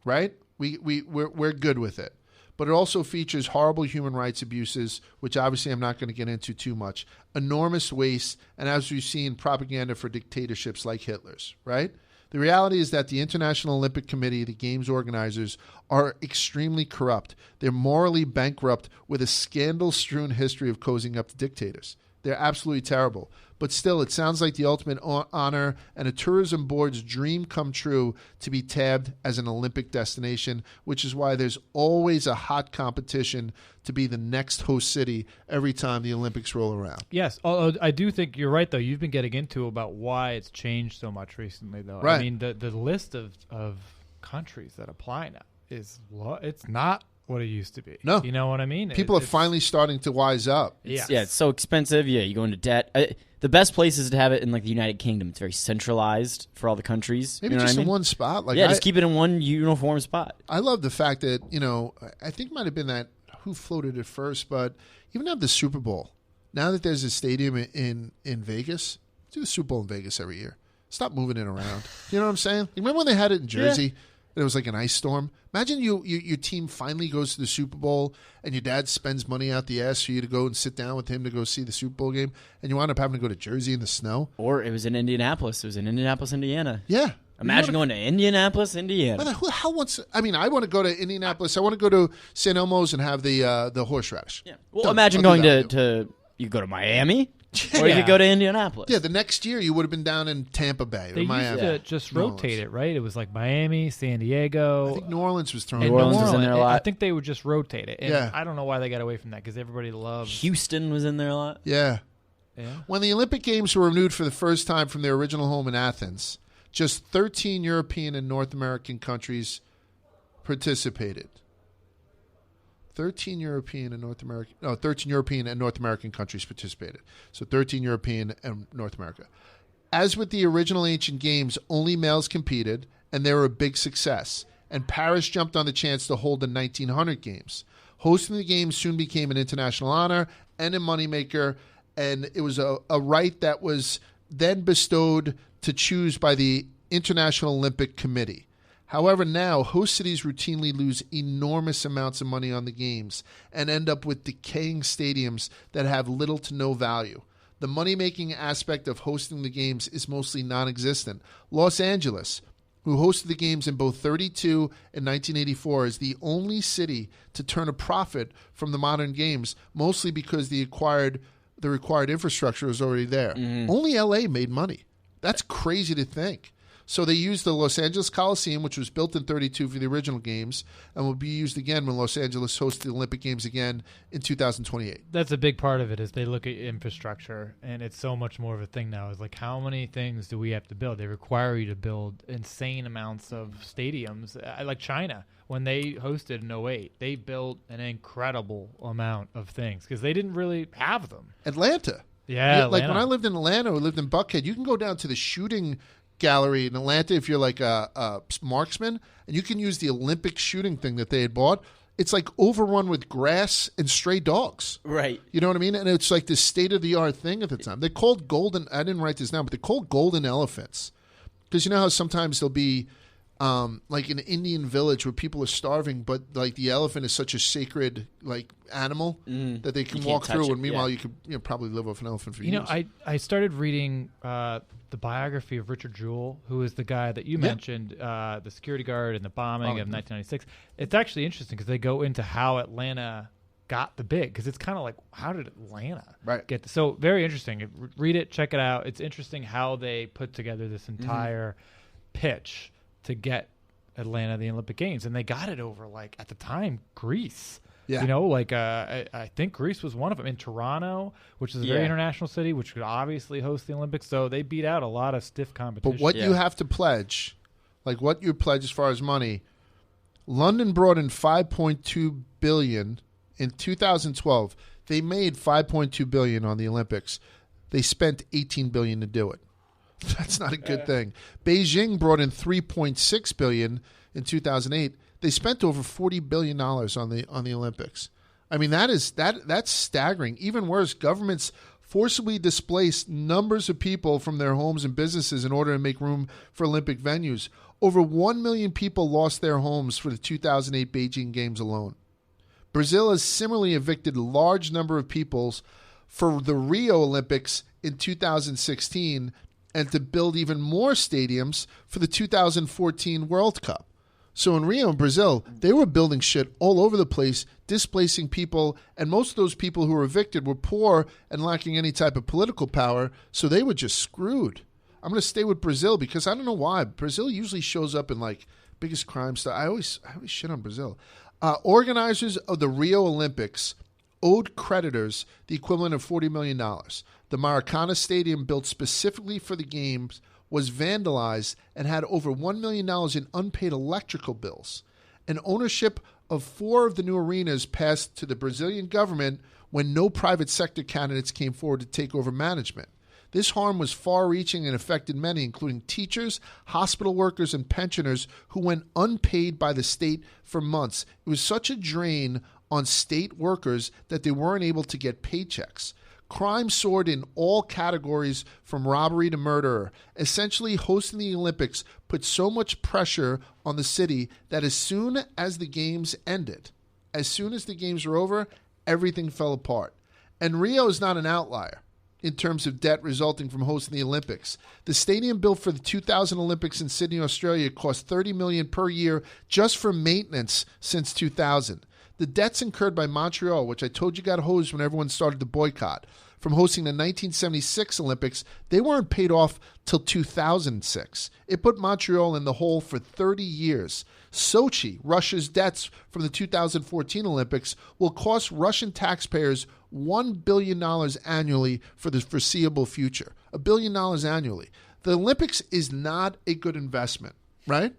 right? We're good with it. But it also features horrible human rights abuses, which obviously I'm not going to get into too much, enormous waste, and as we've seen, propaganda for dictatorships like Hitler's, right? The reality is that the International Olympic Committee, the Games organizers, are extremely corrupt. They're morally bankrupt with a scandal-strewn history of cozying up to dictators. They're absolutely terrible. But still, it sounds like the ultimate honor and a tourism board's dream come true to be tabbed as an Olympic destination, which is why there's always a hot competition to be the next host city every time the Olympics roll around. Yes. Although I do think you're right, though. You've been getting into about why it's changed so much recently, though. Right. I mean, the list of countries that apply now it's not what it used to be. No. You know what I mean? People are finally starting to wise up. Yeah, it's so expensive. Yeah, you go into debt. The best place is to have it in like the United Kingdom. It's very centralized for all the countries. Maybe just in one spot. Like just keep it in one uniform spot. I love the fact that, I think it might have been that, who floated it first, but even have the Super Bowl. Now that there's a stadium in Vegas, do the Super Bowl in Vegas every year. Stop moving it around. You know what I'm saying? Remember when they had it in Jersey? Yeah. It was like an ice storm. Imagine your team finally goes to the Super Bowl and your dad spends money out the ass for you to go and sit down with him to go see the Super Bowl game, and you wind up having to go to Jersey in the snow. Or it was in Indianapolis. It was in Indianapolis, Indiana. Yeah. Imagine going to Indianapolis, Indiana. Who the hell wants? I mean, I want to go to Indianapolis. I want to go to St. Elmo's and have the horseradish. Yeah. Well, imagine going to you go to Miami. Or you could go to Indianapolis. Yeah, the next year you would have been down in Tampa Bay or Miami. They used to just rotate it, right? It was like Miami, San Diego. I think New Orleans was thrown. New Orleans was in there a lot. I think they would just rotate it. And I don't know why they got away from that, because everybody loves. Houston was in there a lot. Yeah. When the Olympic Games were renewed for the first time from their original home in Athens, just 13 European and North American countries participated. 13 European and North American countries participated. So 13 European and North America. As with the original ancient games, only males competed, and they were a big success. And Paris jumped on the chance to hold the 1900 games. Hosting the games soon became an international honor and a moneymaker, and it was a right that was then bestowed to choose by the International Olympic Committee. However, now, host cities routinely lose enormous amounts of money on the games and end up with decaying stadiums that have little to no value. The money-making aspect of hosting the games is mostly non-existent. Los Angeles, who hosted the games in both 1932 and 1984, is the only city to turn a profit from the modern games, mostly because the required infrastructure is already there. Mm-hmm. Only LA made money. That's crazy to think. So they used the Los Angeles Coliseum, which was built in 1932 for the original games, and will be used again when Los Angeles hosts the Olympic Games again in 2028. That's a big part of it, is they look at infrastructure, and it's so much more of a thing now. Is like, how many things do we have to build? They require you to build insane amounts of stadiums. Like China, when they hosted in 2008, they built an incredible amount of things because they didn't really have them. Atlanta. Yeah, like when I lived in Atlanta or lived in Buckhead, you can go down to the shooting gallery in Atlanta if you're like a marksman, and you can use the Olympic shooting thing that they had bought. It's like overrun with grass and stray dogs. Right. You know what I mean? And it's like this state-of-the-art thing at the time. They're called golden – I didn't write this down, but they're called golden elephants. Because you know how sometimes there'll be like an Indian village where people are starving, but like the elephant is such a sacred like animal that they can walk through, and meanwhile you could probably live off an elephant for years. I started reading the biography of Richard Jewell, who is the guy that you mentioned, the security guard in the bombing of 1996. It's actually interesting because they go into how Atlanta got the big, because it's kind of like, how did Atlanta get so very interesting. Read it, check it out. It's interesting how they put together this entire pitch to get Atlanta the Olympic Games, and they got it over, like, at the time, Greece. Yeah. You know, like I think Greece was one of them, in Toronto, which is a very international city, which could obviously host the Olympics. So they beat out a lot of stiff competition. But what you have to pledge, like what you pledge as far as money, London brought in $5.2 billion in 2012. They made $5.2 billion on the Olympics. They spent $18 billion to do it. That's not a good thing. Beijing brought in $3.6 billion in 2008. They spent over $40 billion on the Olympics. I mean, that's staggering. Even worse, governments forcibly displaced numbers of people from their homes and businesses in order to make room for Olympic venues. Over 1 million people lost their homes for the 2008 Beijing Games alone. Brazil has similarly evicted a large number of peoples for the Rio Olympics in 2016 and to build even more stadiums for the 2014 World Cup. So in Rio, in Brazil, they were building shit all over the place, displacing people, and most of those people who were evicted were poor and lacking any type of political power, so they were just screwed. I'm going to stay with Brazil because I don't know why. Brazil usually shows up in, like, biggest crime stuff. I always shit on Brazil. Organizers of the Rio Olympics owed creditors the equivalent of $40 million. The Maracana Stadium, built specifically for the games, was vandalized and had over $1 million in unpaid electrical bills. And ownership of 4 of the new arenas passed to the Brazilian government when no private sector candidates came forward to take over management. This harm was far-reaching and affected many, including teachers, hospital workers, and pensioners who went unpaid by the state for months. It was such a drain on state workers that they weren't able to get paychecks. Crime soared in all categories from robbery to murder. Essentially, hosting the Olympics put so much pressure on the city that as soon as the games ended, as soon as the games were over, everything fell apart. And Rio is not an outlier in terms of debt resulting from hosting the Olympics. The stadium built for the 2000 Olympics in Sydney, Australia, cost $30 million per year just for maintenance since 2000. The debts incurred by Montreal, which I told you got hosed when everyone started the boycott, from hosting the 1976 Olympics, they weren't paid off till 2006. It put Montreal in the hole for 30 years. Sochi, Russia's debts from the 2014 Olympics, will cost Russian taxpayers $1 billion annually for the foreseeable future. $1 billion annually. The Olympics is not a good investment, right?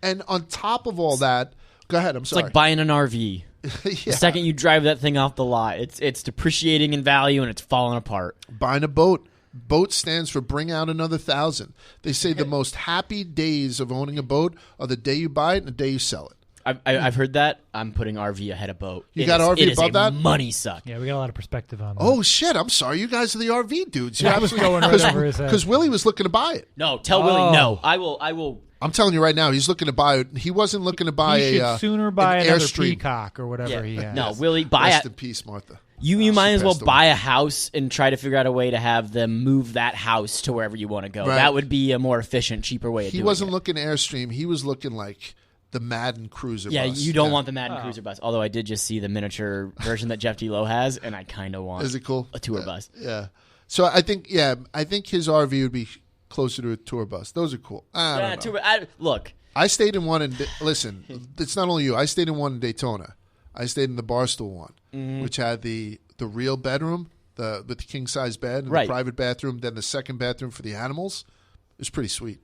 And on top of all that, go ahead, I'm sorry. It's like buying an RV. The second you drive that thing off the lot, it's depreciating in value and it's falling apart. Buying a boat. Boat stands for bring out another 1,000. They say the most happy days of owning a boat are the day you buy it and the day you sell it. I've heard that. I'm putting RV ahead of boat. You got RV above that? Money suck. Yeah, we got a lot of perspective on that. Oh, shit. I'm sorry. You guys are the RV dudes. I was going right over his head. Because Willie was looking to buy it. No, tell Willie no. I will. I'm telling you right now, he's looking to buy it. He wasn't looking to buy he should sooner buy another Airstream. Peacock or whatever he has. No, Willie, buy Rest in peace, Martha. You might as well buy a house and try to figure out a way to have them move that house to wherever you want to go. Right. That would be a more efficient, cheaper way of doing it. He wasn't looking Airstream. He was looking like the Madden Cruiser bus. Yeah, you don't want the Madden Cruiser bus. Although I did just see the miniature version that Jeff D'Lo has, and I kind of want Is it cool? A tour bus. Yeah. So I think his RV would be closer to a tour bus. Those are cool. I don't know. Look. I stayed in one listen, it's not only you. I stayed in one in Daytona. I stayed in the Barstool one, which had the real bedroom, with the king-size bed, and the private bathroom, then the second bathroom for the animals. It was pretty sweet.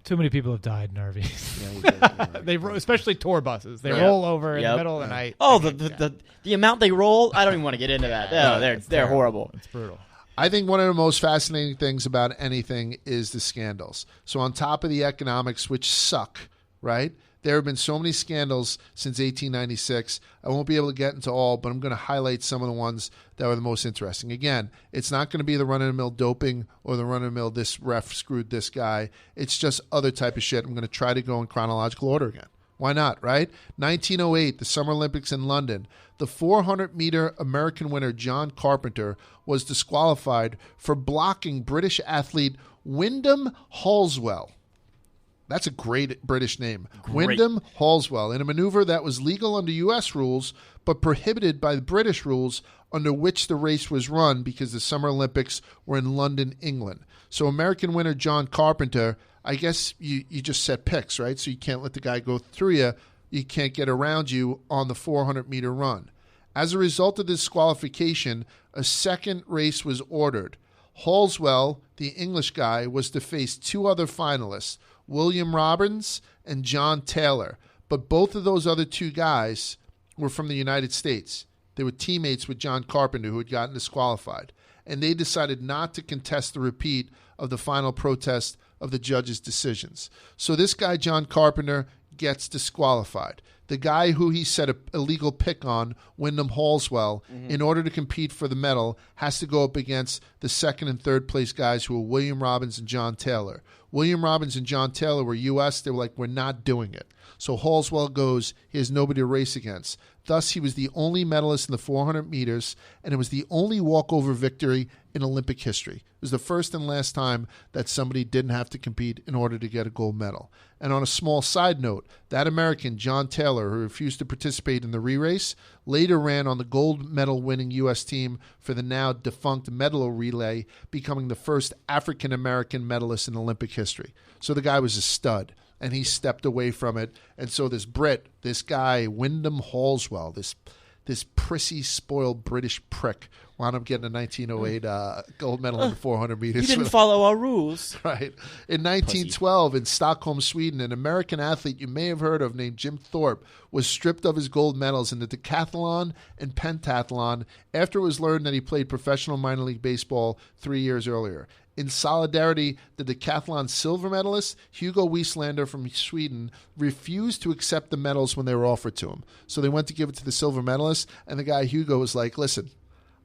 Too many people have died in RVs. They especially tour buses. They roll over in the middle of the night. Oh, the amount they roll, I don't even want to get into that. No, they're horrible. It's brutal. I think one of the most fascinating things about anything is the scandals. So on top of the economics, which suck, right? There have been so many scandals since 1896. I won't be able to get into all, but I'm going to highlight some of the ones that were the most interesting. Again, it's not going to be the run-of-the-mill doping or the run-of-the-mill this ref screwed this guy. It's just other type of shit. I'm going to try to go in chronological order again. Why not, right? 1908, the Summer Olympics in London. The 400-meter American winner John Carpenter was disqualified for blocking British athlete Wyndham Halswell. That's a great British name. Great. Wyndham Halswell, in a maneuver that was legal under U.S. rules but prohibited by the British rules under which the race was run because the Summer Olympics were in London, England. So American winner John Carpenter, I guess you just set picks, right? So you can't let the guy go through you. You can't get around you on the 400-meter run. As a result of this disqualification, a second race was ordered. Halswell, the English guy, was to face two other finalists, William Robbins and John Taylor. But both of those other two guys were from the United States. They were teammates with John Carpenter, who had gotten disqualified. And they decided not to contest the repeat of the final protest of the judges' decisions. So this guy, John Carpenter, gets disqualified. The guy who he set a illegal pick on, Wyndham Halswell, in order to compete for the medal, has to go up against the second and third place guys who were William Robbins and John Taylor. William Robbins and John Taylor were U.S. They were like, we're not doing it. So Halswell goes, he has nobody to race against. Thus, he was the only medalist in the 400 meters, and it was the only walkover victory in Olympic history. It was the first and last time that somebody didn't have to compete in order to get a gold medal. And on a small side note, that American, John Taylor, who refused to participate in the re-race, later ran on the gold medal-winning U.S. team for the now defunct medal relay, becoming the first African-American medalist in Olympic history. So the guy was a stud, and he stepped away from it. And so this Brit, this guy, Wyndham Halswell, this prissy, spoiled British prick, wound up getting a 1908 gold medal in the 400 meters. You didn't follow our rules. Right. In 1912, in Stockholm, Sweden, an American athlete you may have heard of named Jim Thorpe was stripped of his gold medals in the decathlon and pentathlon after it was learned that he played professional minor league baseball 3 years earlier. In solidarity, the decathlon silver medalist, Hugo Wieslander from Sweden, refused to accept the medals when they were offered to him. So they went to give it to the silver medalist, and the guy, Hugo, was like, listen,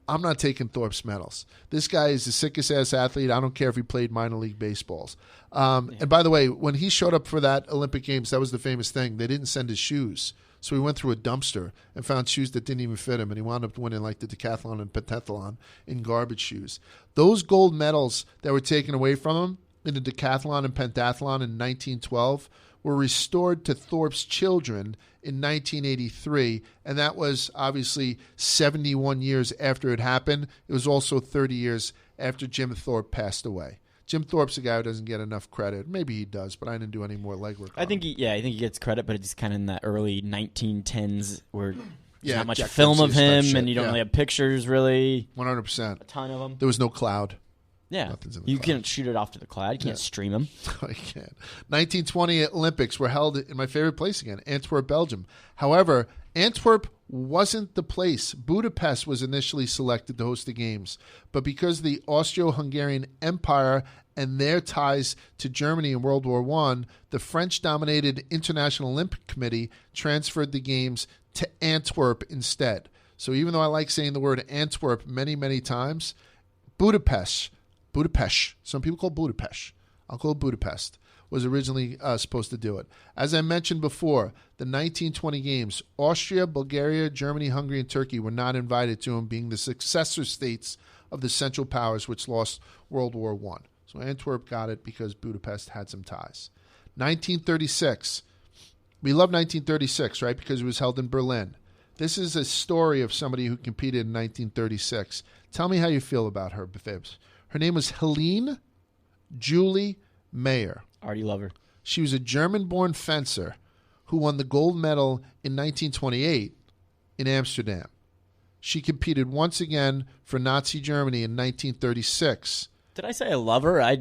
I'm not taking Thorpe's medals. This guy is the sickest-ass athlete. I don't care if he played minor league baseballs. And by the way, when he showed up for that Olympic Games, that was the famous thing. They didn't send his shoes. So he went through a dumpster and found shoes that didn't even fit him, and he wound up winning like the decathlon and pentathlon in garbage shoes. Those gold medals that were taken away from him in the decathlon and pentathlon in 1912 were restored to Thorpe's children in 1983, and that was obviously 71 years after it happened. It was also 30 years after Jim Thorpe passed away. Jim Thorpe's a guy who doesn't get enough credit. Maybe he does, but I didn't do any more legwork. I think he gets credit, but it's kind of in that early 1910s where there's not much Jack film of him, shit. and you don't really have pictures, really. 100%. A ton of them. There was no cloud. Yeah, you can't shoot it off to the cloud. You can't stream them. I can't. 1920 Olympics were held in my favorite place again, Antwerp, Belgium. However, Antwerp wasn't the place. Budapest was initially selected to host the games, but because of the Austro-Hungarian Empire and their ties to Germany in World War I, the French-dominated International Olympic Committee transferred the games to Antwerp instead. So even though I like saying the word Antwerp many, many times, Budapest, some people call Budapest, I'll call it Budapest, was originally supposed to do it. As I mentioned before, the 1920 games, Austria, Bulgaria, Germany, Hungary, and Turkey were not invited to them, being the successor states of the Central Powers, which lost World War I. So Antwerp got it because Budapest had some ties. 1936. We love 1936, right, because it was held in Berlin. This is a story of somebody who competed in 1936. Tell me how you feel about her, Fibs. Her name was Helene Julie Mayer. Already love her. She was a German-born fencer who won the gold medal in 1928 in Amsterdam. She competed once again for Nazi Germany in 1936. Did I say I love her? I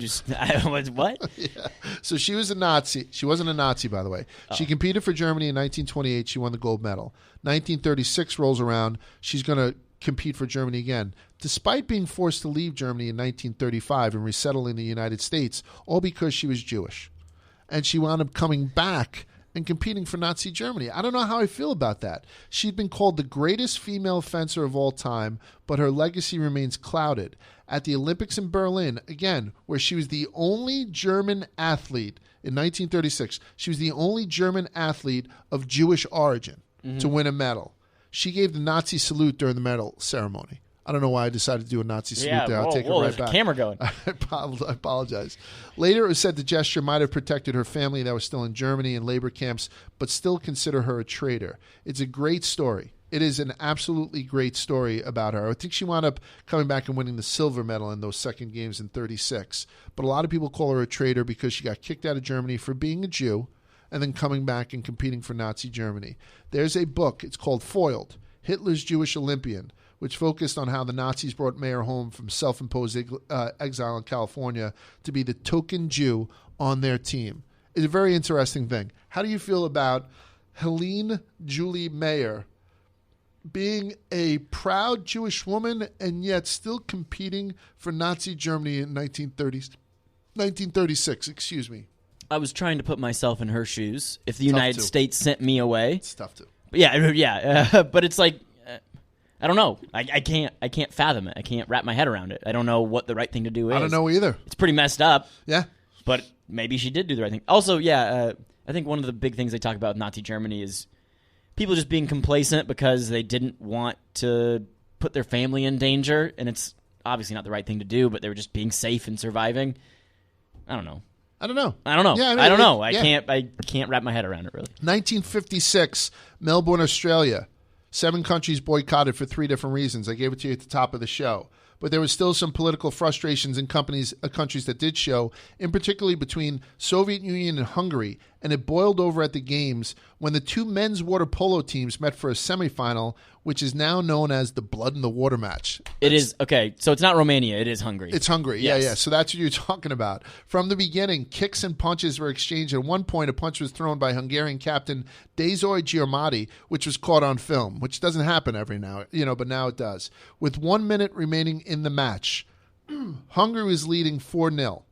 was, what? Yeah. So she was a Nazi. She wasn't a Nazi, by the way. Oh. She competed for Germany in 1928. She won the gold medal. 1936 rolls around. She's going to compete for Germany again, despite being forced to leave Germany in 1935 and resettle in the United States, all because she was Jewish. And she wound up coming back and competing for Nazi Germany. I don't know how I feel about that. She'd been called the greatest female fencer of all time, but her legacy remains clouded. At the Olympics in Berlin, again, where she was the only German athlete in 1936, she was the only German athlete of Jewish origin to win a medal. She gave the Nazi salute during the medal ceremony. I don't know why I decided to do a Nazi salute there. I'll take it right back. Camera going. I apologize. Later, it was said the gesture might have protected her family that was still in Germany in labor camps, but still consider her a traitor. It's a great story. It is an absolutely great story about her. I think she wound up coming back and winning the silver medal in those second games in 36. But a lot of people call her a traitor because she got kicked out of Germany for being a Jew and then coming back and competing for Nazi Germany. There's a book. It's called Foiled, Hitler's Jewish Olympian, which focused on how the Nazis brought Mayer home from self-imposed exile in California to be the token Jew on their team. It's a very interesting thing. How do you feel about Helene Julie Mayer being a proud Jewish woman and yet still competing for Nazi Germany in 1936? Excuse me. I was trying to put myself in her shoes. If the United States sent me away, it's tough to. Yeah. But it's like, I don't know. I can't fathom it. I can't wrap my head around it. I don't know what the right thing to do is. I don't know either. It's pretty messed up. Yeah. But maybe she did do the right thing. Also, I think one of the big things they talk about with Nazi Germany is people just being complacent because they didn't want to put their family in danger, and it's obviously not the right thing to do, but they were just being safe and surviving. I don't know. I don't know. Yeah, I don't know. I can't wrap my head around it, really. 1956, Melbourne, Australia. 7 countries boycotted for 3 different reasons. I gave it to you at the top of the show. But there was still some political frustrations in countries that did show, in particularly between Soviet Union and Hungary, and it boiled over at the games when the 2 men's water polo teams met for a semifinal, which is now known as the Blood in the Water match. It is, okay, so it's not Romania, it is Hungary. It's Hungary, yes. Yeah. So that's what you're talking about. From the beginning, kicks and punches were exchanged. At one point, a punch was thrown by Hungarian captain Dezső Gyarmati, which was caught on film, which doesn't happen every now, but now it does. With 1 minute remaining in the match, Hungary was leading 4-0.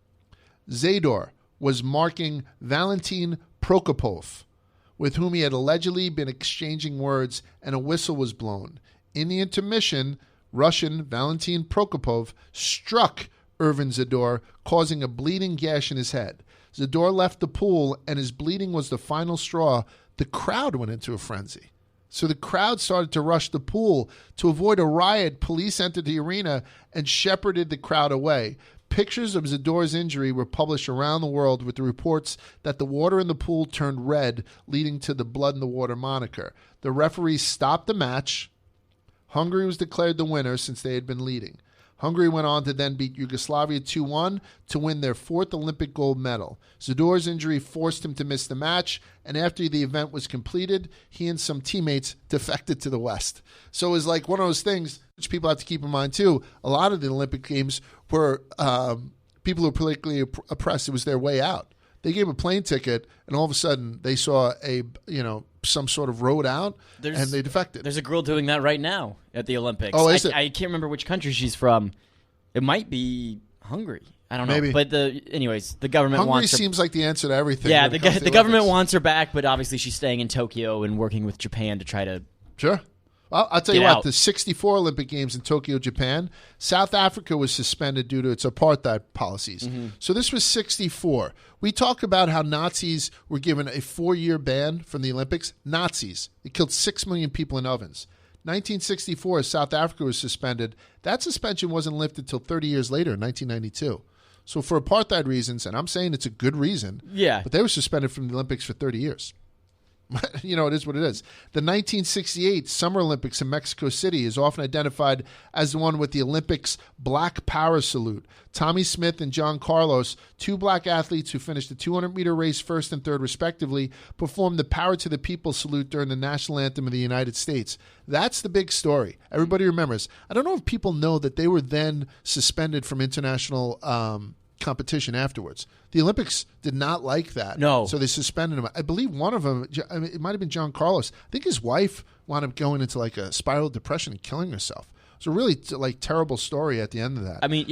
Zador was marking Valentin Prokopov, with whom he had allegedly been exchanging words, and a whistle was blown. In the intermission, Russian Valentin Prokopov struck Ervin Zador, causing a bleeding gash in his head. Zador left the pool, and his bleeding was the final straw. The crowd went into a frenzy. So the crowd started to rush the pool. To avoid a riot, police entered the arena and shepherded the crowd away. Pictures of Zador's injury were published around the world with the reports that the water in the pool turned red, leading to the Blood in the Water moniker. The referees stopped the match. Hungary was declared the winner since they had been leading. Hungary went on to then beat Yugoslavia 2-1 to win their 4th Olympic gold medal. Zador's injury forced him to miss the match, and after the event was completed, he and some teammates defected to the West. So it was like one of those things which people have to keep in mind too. A lot of the Olympic Games were people who were politically oppressed. It was their way out. They gave a plane ticket, and all of a sudden they saw some sort of road out, and they defected. There's a girl doing that right now at the Olympics. Oh, is it? I can't remember which country she's from. It might be Hungary. I don't know. Maybe. But the government Hungary wants her. seems like the answer to everything. Yeah, the government wants her back, but obviously she's staying in Tokyo and working with Japan to try to. Sure. Well, I'll tell you what, the 64 Olympic Games in Tokyo, Japan, South Africa was suspended due to its apartheid policies. Mm-hmm. So this was 64. We talk about how Nazis were given a 4-year ban from the Olympics. Nazis. They killed 6 million people in ovens. 1964, South Africa was suspended. That suspension wasn't lifted until 30 years later in 1992. So for apartheid reasons, and I'm saying it's a good reason, but they were suspended from the Olympics for 30 years. It is what it is. The 1968 Summer Olympics in Mexico City is often identified as the one with the Olympics Black Power salute. Tommy Smith and John Carlos, 2 black athletes who finished the 200-meter race first and third respectively, performed the Power to the People salute during the national anthem of the United States. That's the big story. Everybody remembers. I don't know if people know that they were then suspended from international competition afterwards. The Olympics did not like that. No. So they suspended him. I believe one of them, it might have been John Carlos. I think his wife wound up going into like a spiral depression and killing herself. It's a really terrible story at the end of that. I mean,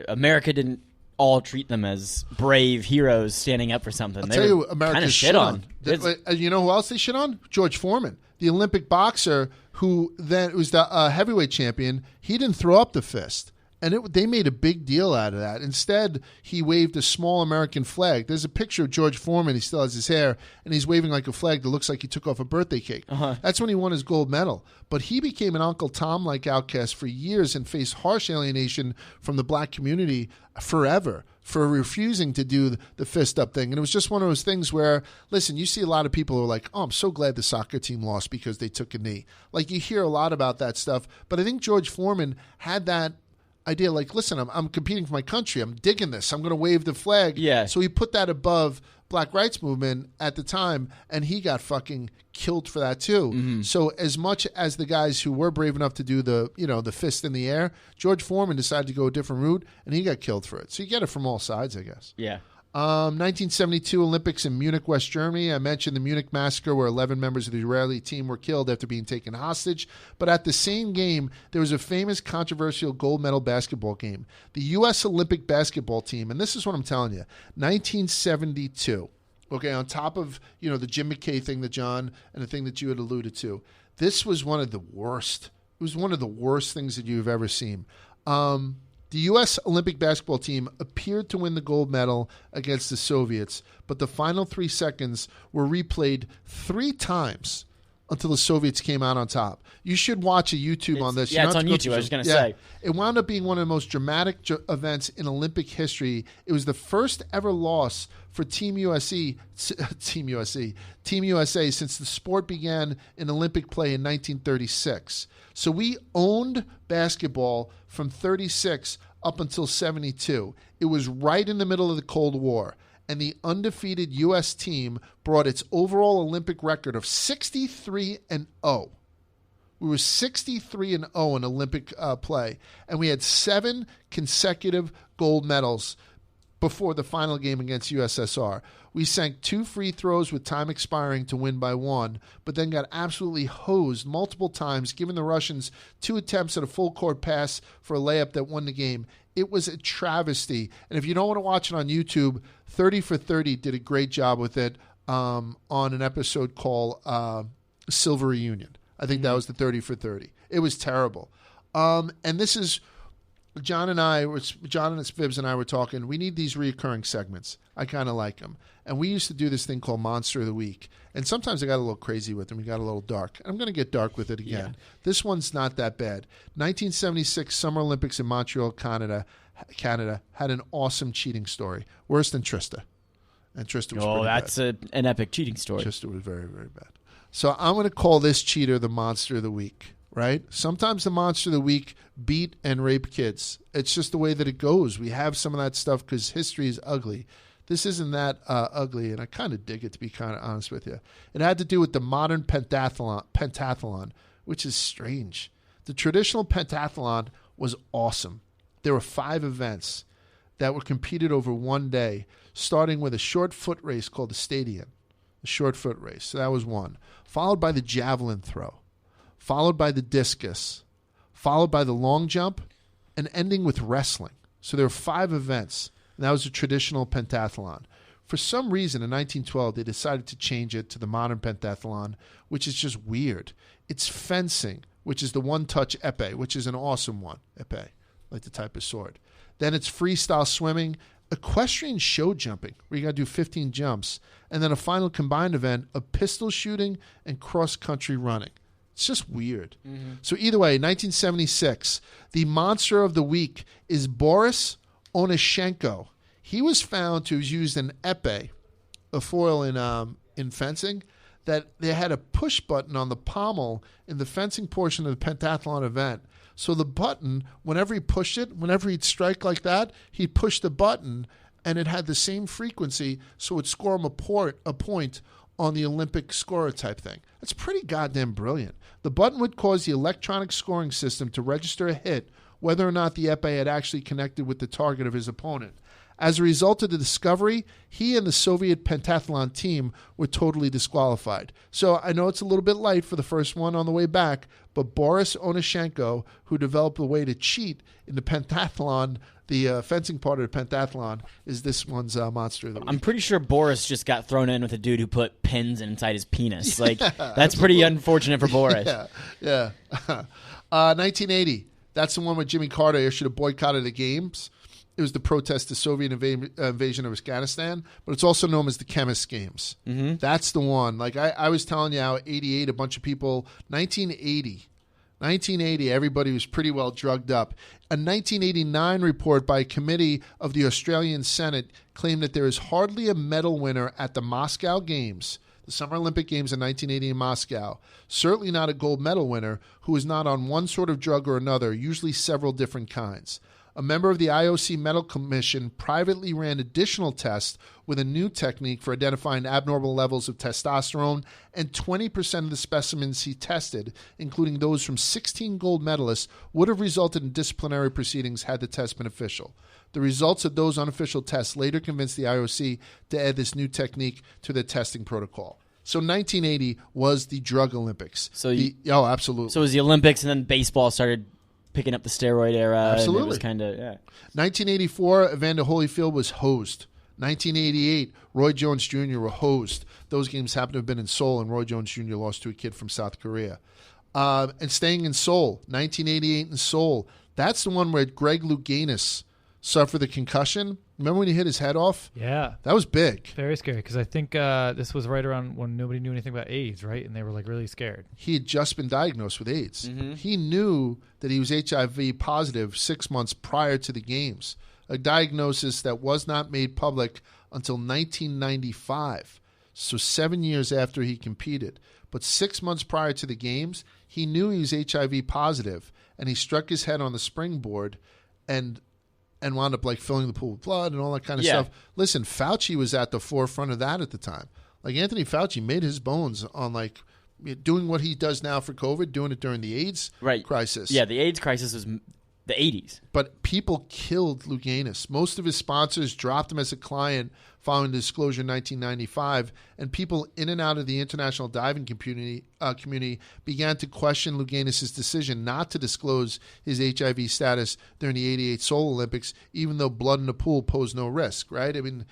America didn't all treat them as brave heroes standing up for something. I'll tell you, America shit on. You know who else they shit on? George Foreman, the Olympic boxer who then was the heavyweight champion. He didn't throw up the fist. And they made a big deal out of that. Instead, he waved a small American flag. There's a picture of George Foreman. He still has his hair, and he's waving like a flag that looks like he took off a birthday cake. That's when he won his gold medal. But he became an Uncle Tom-like outcast for years and faced harsh alienation from the black community forever for refusing to do the fist-up thing. And it was just one of those things where, listen, you see a lot of people who are like, oh, I'm so glad the soccer team lost because they took a knee. Like, you hear a lot about that stuff. But I think George Foreman had that idea, like, listen, I'm competing for my country. I'm digging this. I'm going to wave the flag. Yeah. So he put that above Black rights movement at the time, and he got fucking killed for that too. Mm-hmm. So as much as the guys who were brave enough to do the fist in the air, George Foreman decided to go a different route, and he got killed for it. So you get it from all sides, I guess. Yeah. 1972 Olympics in Munich, West Germany. I mentioned the Munich massacre where 11 members of the Israeli team were killed after being taken hostage. But at the same game, there was a famous controversial gold medal basketball game. The U.S. Olympic basketball team, and this is what I'm telling you, 1972. Okay, on top of, the Jim McKay thing that John and the thing that you had alluded to. This was one of the worst. It was one of the worst things that you've ever seen. The U.S. Olympic basketball team appeared to win the gold medal against the Soviets, but the final 3 seconds were replayed 3 times until the Soviets came out on top. You should watch a YouTube on this. Yeah, it's on YouTube. I was going to say. It wound up being one of the most dramatic events in Olympic history. It was the first ever loss for Team USA since the sport began in Olympic play in 1936. So we owned basketball from 36 up until 72. It was right in the middle of the Cold War. And the undefeated U.S. team brought its overall Olympic record of 63-0. We were 63-0 in Olympic play. And we had 7 consecutive gold medals before the final game against USSR. We sank 2 free throws with time expiring to win by 1, but then got absolutely hosed multiple times, giving the Russians 2 attempts at a full court pass for a layup that won the game. It was a travesty. And if you don't want to watch it on YouTube, 30 for 30 did a great job with it on an episode called Silver Reunion. I think that was the 30 for 30. It was terrible. And this is... John and Spivs and I were talking, we need these reoccurring segments. I kind of like them. And we used to do this thing called Monster of the Week. And sometimes I got a little crazy with them. We got a little dark. And I'm going to get dark with it again. Yeah. This one's not that bad. 1976 Summer Olympics in Montreal, Canada had an awesome cheating story. Worse than Trista. And Trista was pretty bad. That's an epic cheating story. Trista was very, very bad. So I'm going to call this cheater the Monster of the Week. Right? Sometimes the Monster of the Week beat and rape kids. It's just the way that it goes. We have some of that stuff because history is ugly. This isn't that ugly, and I kind of dig it, to be kind of honest with you. It had to do with the modern pentathlon, which is strange. The traditional pentathlon was awesome. There were 5 events that were competed over one day, starting with a short foot race called the Stadion, the short foot race. So that was one. Followed by the javelin throw. Followed by the discus, followed by the long jump, and ending with wrestling. So there were 5 events, and that was a traditional pentathlon. For some reason, in 1912, they decided to change it to the modern pentathlon, which is just weird. It's fencing, which is the one-touch épée, which is an awesome one, épée, like the type of sword. Then it's freestyle swimming, equestrian show jumping, where you got to do 15 jumps, and then a final combined event of pistol shooting and cross-country running. It's just weird. Mm-hmm. So either way, 1976, the Monster of the Week is Boris Onyshenko. He was found to have used an épée, a foil in fencing, that they had a push button on the pommel in the fencing portion of the pentathlon event. So the button, whenever he pushed it, whenever he'd strike like that, he'd push the button, and it had the same frequency, so it would score him a point on the Olympic scorer type thing. That's pretty goddamn brilliant. The button would cause the electronic scoring system to register a hit, whether or not the épée had actually connected with the target of his opponent. As a result of the discovery, he and the Soviet pentathlon team were totally disqualified. So I know it's a little bit light for the first one on the way back, but Boris Onashenko, who developed a way to cheat in the pentathlon, the fencing part of the pentathlon, is this one's monster of the week. I'm pretty sure Boris just got thrown in with a dude who put pins inside his penis. Like, that's pretty unfortunate for Boris. Yeah. 1980. That's the one where Jimmy Carter should have boycotted the games. It was the protest to Soviet invasion of Afghanistan, but it's also known as the Chemist Games. Mm-hmm. That's the one. Like I was telling you how 88, a bunch of people, 1980, everybody was pretty well drugged up. A 1989 report by a committee of the Australian Senate claimed that there is hardly a medal winner at the Moscow Games, the Summer Olympic Games in 1980 in Moscow, certainly not a gold medal winner, who is not on one sort of drug or another, usually several different kinds. A member of the IOC Medal Commission privately ran additional tests with a new technique for identifying abnormal levels of testosterone, and 20% of the specimens he tested, including those from 16 gold medalists, would have resulted in disciplinary proceedings had the test been official. The results of those unofficial tests later convinced the IOC to add this new technique to their testing protocol. So 1980 was the Drug Olympics. Absolutely. So it was the Olympics, and then baseball started picking up the steroid era. Absolutely. And it was kind of, 1984, Evander Holyfield was hosed. 1988, Roy Jones Jr. were hosed. Those games happened to have been in Seoul, and Roy Jones Jr. lost to a kid from South Korea. And staying in Seoul, 1988 in Seoul, that's the one where Greg Louganis suffered the concussion. Remember when he hit his head off? Yeah. That was big. Very scary, because I think this was right around when nobody knew anything about AIDS, right? And they were like really scared. He had just been diagnosed with AIDS. Mm-hmm. He knew that he was HIV positive 6 months prior to the games, a diagnosis that was not made public until 1995, so 7 years after he competed. But 6 months prior to the games, he knew he was HIV positive, and he struck his head on the springboard and wound up like filling the pool with blood and all that kind of stuff. Listen, Fauci was at the forefront of that at the time. Like Anthony Fauci made his bones on like doing what he does now for COVID, doing it during the AIDS crisis. Yeah, the AIDS crisis was the 80s. But people killed Louganis. Most of his sponsors dropped him as a client following the disclosure in 1995, and people in and out of the international diving community began to question Louganis' decision not to disclose his HIV status during the 88 Seoul Olympics, even though blood in the pool posed no risk, right? I mean,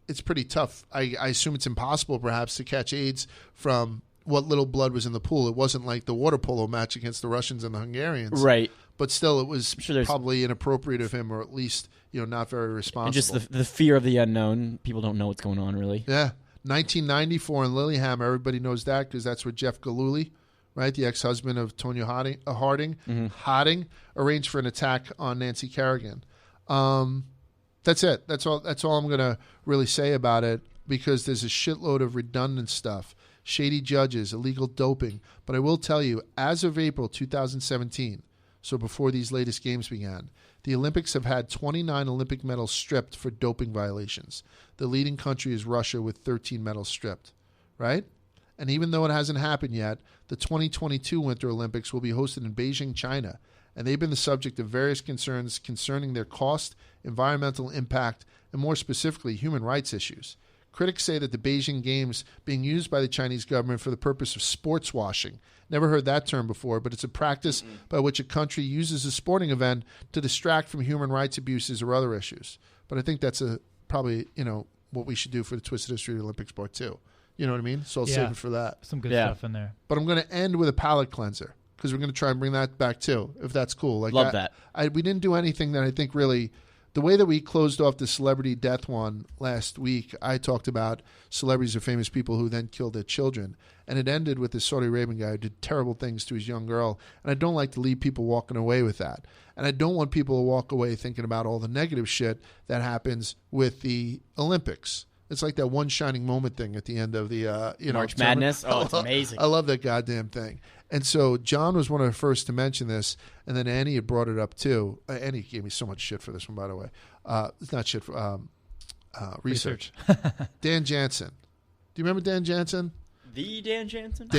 it's pretty tough. I assume it's impossible, perhaps, to catch AIDS from what little blood was in the pool. It wasn't like the water polo match against the Russians and the Hungarians. Right. But still, it was probably inappropriate of him, or at least, not very responsible. And just the fear of the unknown. People don't know what's going on, really. Yeah. 1994 in Lillehammer, everybody knows that because that's where Jeff Gillooly, right, the ex-husband of Tonya Harding, arranged for an attack on Nancy Kerrigan. That's it. That's all I'm going to really say about it, because there's a shitload of redundant stuff, shady judges, illegal doping. But I will tell you, as of April 2017, so before these latest games began, the Olympics have had 29 Olympic medals stripped for doping violations. The leading country is Russia with 13 medals stripped, right? And even though it hasn't happened yet, the 2022 Winter Olympics will be hosted in Beijing, China, and they've been the subject of various concerns concerning their cost, environmental impact, and more specifically, human rights issues. Critics say that the Beijing Games being used by the Chinese government for the purpose of sports washing. Never heard that term before, but it's a practice by which a country uses a sporting event to distract from human rights abuses or other issues. But I think that's probably what we should do for the Twisted History of the Olympics Part 2. You know what I mean? So I'll save it for that. Some good stuff in there. But I'm going to end with a palate cleanser, because we're going to try and bring that back too, if that's cool. Love that. We didn't do anything that I think really... The way that we closed off the celebrity death one last week, I talked about celebrities or famous people who then killed their children. And it ended with this Saudi Arabian guy who did terrible things to his young girl. And I don't like to leave people walking away with that. And I don't want people to walk away thinking about all the negative shit that happens with the Olympics. It's like that one shining moment thing at the end of the March Madness. Oh, it's amazing. I love that goddamn thing. And so John was one of the first to mention this, and then Annie had brought it up too. Annie gave me so much shit for this one, by the way. It's not shit for research. Dan Jansen. Do you remember Dan Jansen? The Dan Jansen?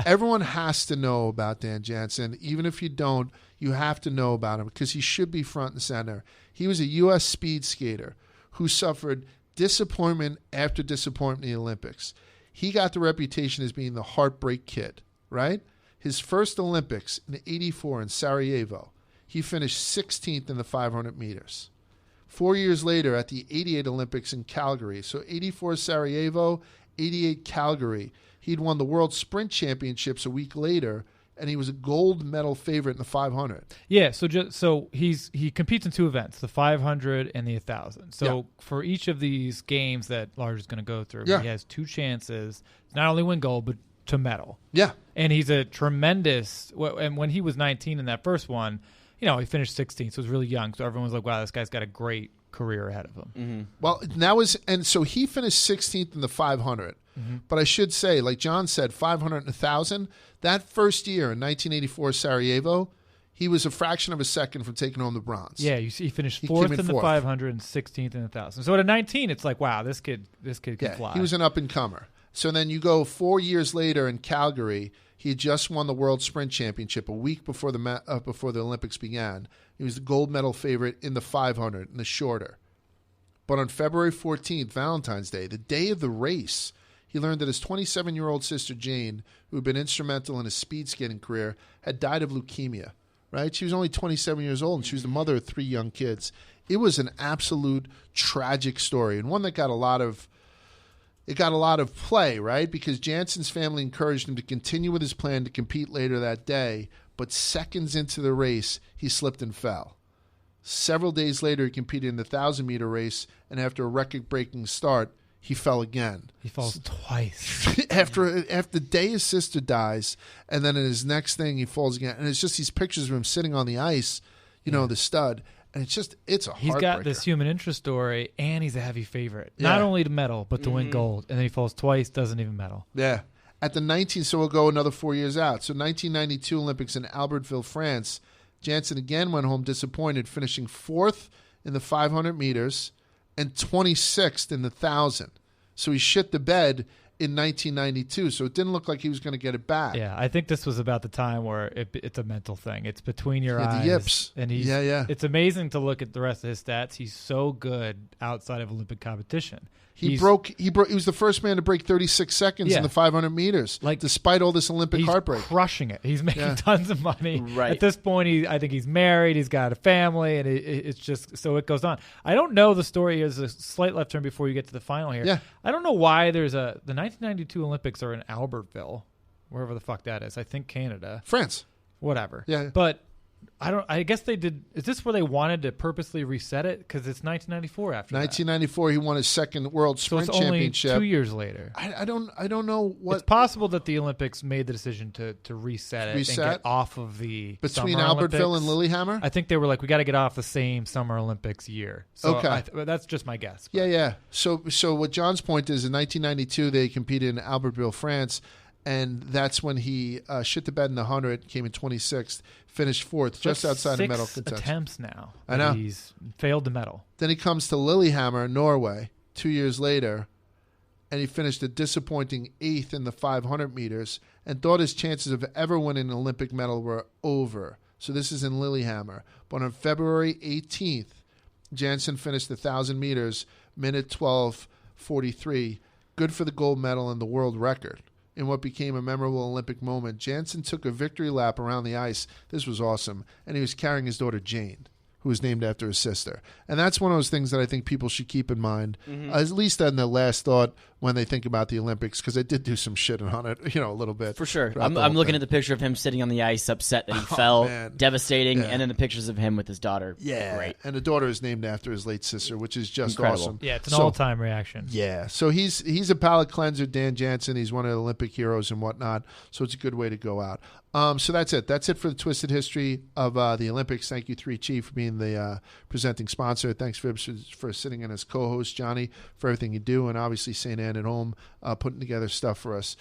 Everyone has to know about Dan Jansen. Even if you don't, you have to know about him, because he should be front and center. He was a U.S. speed skater who suffered disappointment after disappointment in the Olympics. He got the reputation as being the heartbreak kid, right? His first Olympics in '84 in Sarajevo, he finished 16th in the 500 meters. 4 years later at the '88 Olympics in Calgary, so '84 Sarajevo, '88 Calgary, he'd won the World Sprint Championships a week later, and he was a gold medal favorite in the 500. Yeah, so he competes in two events, the 500 and the 1,000. So for each of these games that Lars is going to go through, he has two chances to not only win gold, but to medal. Yeah. And he's a tremendous, and when he was 19 in that first one, he finished 16th, so he was really young. So everyone was like, wow, this guy's got a great career ahead of him. Mm-hmm. Well, so he finished 16th in the 500. Mm-hmm. But I should say, like John said, 500 and 1,000, that first year in 1984 Sarajevo, he was a fraction of a second from taking home the bronze. Yeah, he finished fourth in the 500 and 16th in the 1,000. So at 19, it's like, wow, this kid can fly. He was an up-and-comer. So then you go 4 years later in Calgary, he had just won the World Sprint Championship a week before the Olympics began. He was the gold medal favorite in the 500, in the shorter. But on February 14th, Valentine's Day, the day of the race, he learned that his 27-year-old sister Jane, who had been instrumental in his speed skating career, had died of leukemia. Right? She was only 27 years old, and she was the mother of 3 young kids. It was an absolute tragic story, and one that got a lot of play, right? Because Jansen's family encouraged him to continue with his plan to compete later that day, but seconds into the race, he slipped and fell. Several days later, he competed in the 1,000-meter race, and after a record-breaking start, he fell again. He falls twice. after the day his sister dies, and then in his next thing, he falls again. And it's just these pictures of him sitting on the ice, the stud. And it's a heartbreaker. He's got this human interest story, and he's a heavy favorite. Yeah. Not only to medal, but to win gold. And then he falls twice, doesn't even medal. Yeah. At the so we'll go another 4 years out. So 1992 Olympics in Albertville, France, Jansen again went home disappointed, finishing 4th in the 500 meters and 26th in the 1,000. So he shit the bed in 1992, so it didn't look like he was going to get it back. Yeah, I think this was about the time where it's a mental thing. It's between your eyes. The yips. And it's amazing to look at the rest of his stats. He's so good outside of Olympic competition. He was the first man to break 36 seconds in the 500 meters, despite all this Olympic heartbreak. He's crushing it. He's making tons of money. Right. At this point, I think he's married. He's got a family, and it's just so it goes on. I don't know the story. There's a slight left turn before you get to the final here. Yeah. I don't know why the 1992 Olympics are in Albertville, wherever the fuck that is. I think Canada. France. Whatever. Yeah. But I guess they did. Is this where they wanted to purposely reset it? Because it's 1994 after 1994, he won his second World Sprint Championship. Only 2 years later. I don't know what. It's possible that the Olympics made the decision to reset it and get off of the between Summer Albertville Olympics. And Lillehammer. I think they were like, we got to get off the same Summer Olympics year. So okay, that's just my guess. But. Yeah. So what John's point is, in 1992 they competed in Albertville, France. And that's when he shit the bed in the 100, came in 26th, finished 4th, just outside of medal contention. 6 attempts now. I know. He's failed to medal. Then he comes to Lillehammer, Norway, 2 years later, and he finished a disappointing 8th in the 500 meters and thought his chances of ever winning an Olympic medal were over. So this is in Lillehammer. But on February 18th, Jansen finished the 1,000 meters, minute 12:43, good for the gold medal and the world record. In what became a memorable Olympic moment, Jansen took a victory lap around the ice. This was awesome. And he was carrying his daughter, Jane, who was named after his sister. And that's one of those things that I think people should keep in mind, at least on their last thought when they think about the Olympics, because they did do some shit on it, a little bit. For sure. I'm looking at the picture of him sitting on the ice, upset that he fell, devastating, and then the pictures of him with his daughter. Yeah. Great. And the daughter is named after his late sister, which is just incredible. Awesome. Yeah, it's an all-time reaction. Yeah. So he's a palate cleanser, Dan Jansen. He's one of the Olympic heroes and whatnot, so it's a good way to go out. So that's it. That's it for the Twisted History of the Olympics. Thank you, 3 Chief, for being the presenting sponsor. Thanks, Vibs, for sitting in as co-host. Johnny, for everything you do. And obviously, St. Anne at home, putting together stuff for us.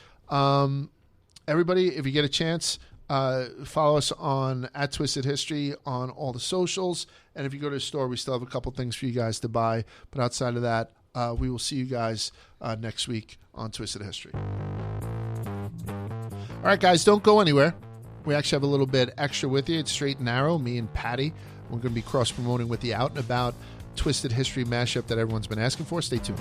Everybody, if you get a chance, follow us on @TwistedHistory on all the socials. And if you go to the store, we still have a couple things for you guys to buy. But outside of that, we will see you guys next week on Twisted History. All right, guys, don't go anywhere. We actually have a little bit extra with you. It's Straight and Narrow, me and Patty. We're going to be cross-promoting with the Out and About Twisted History mashup that everyone's been asking for. Stay tuned.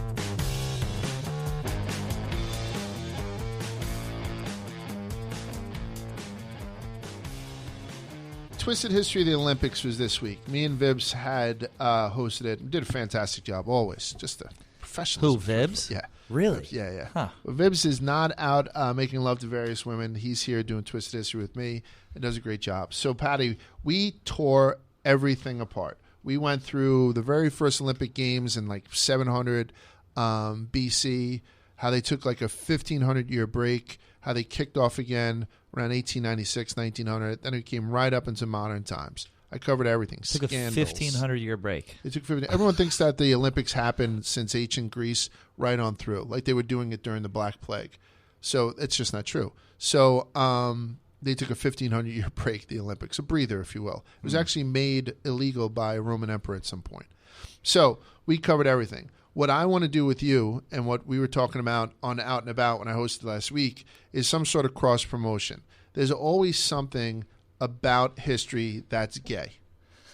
Twisted History of the Olympics was this week. Me and Vibs had hosted it and did a fantastic job, always. Just a professional. Who, Vibs? Yeah. Really? Yeah. Huh. Well, Vibs is not out making love to various women. He's here doing Twisted History with me and does a great job. So, Patty, we tore everything apart. We went through the very first Olympic Games in like 700 BC, how they took like a 1,500-year break, how they kicked off again around 1896, 1900. Then it came right up into modern times. I covered everything. It took a 1,500-year break. It took 15. Everyone thinks that the Olympics happened since ancient Greece right on through, like they were doing it during the Black Plague. So it's just not true. So they took a 1,500-year break, the Olympics, a breather, if you will. It was actually made illegal by a Roman emperor at some point. So we covered everything. What I want to do with you and what we were talking about on Out and About when I hosted last week is some sort of cross-promotion. There's always something about history that's gay.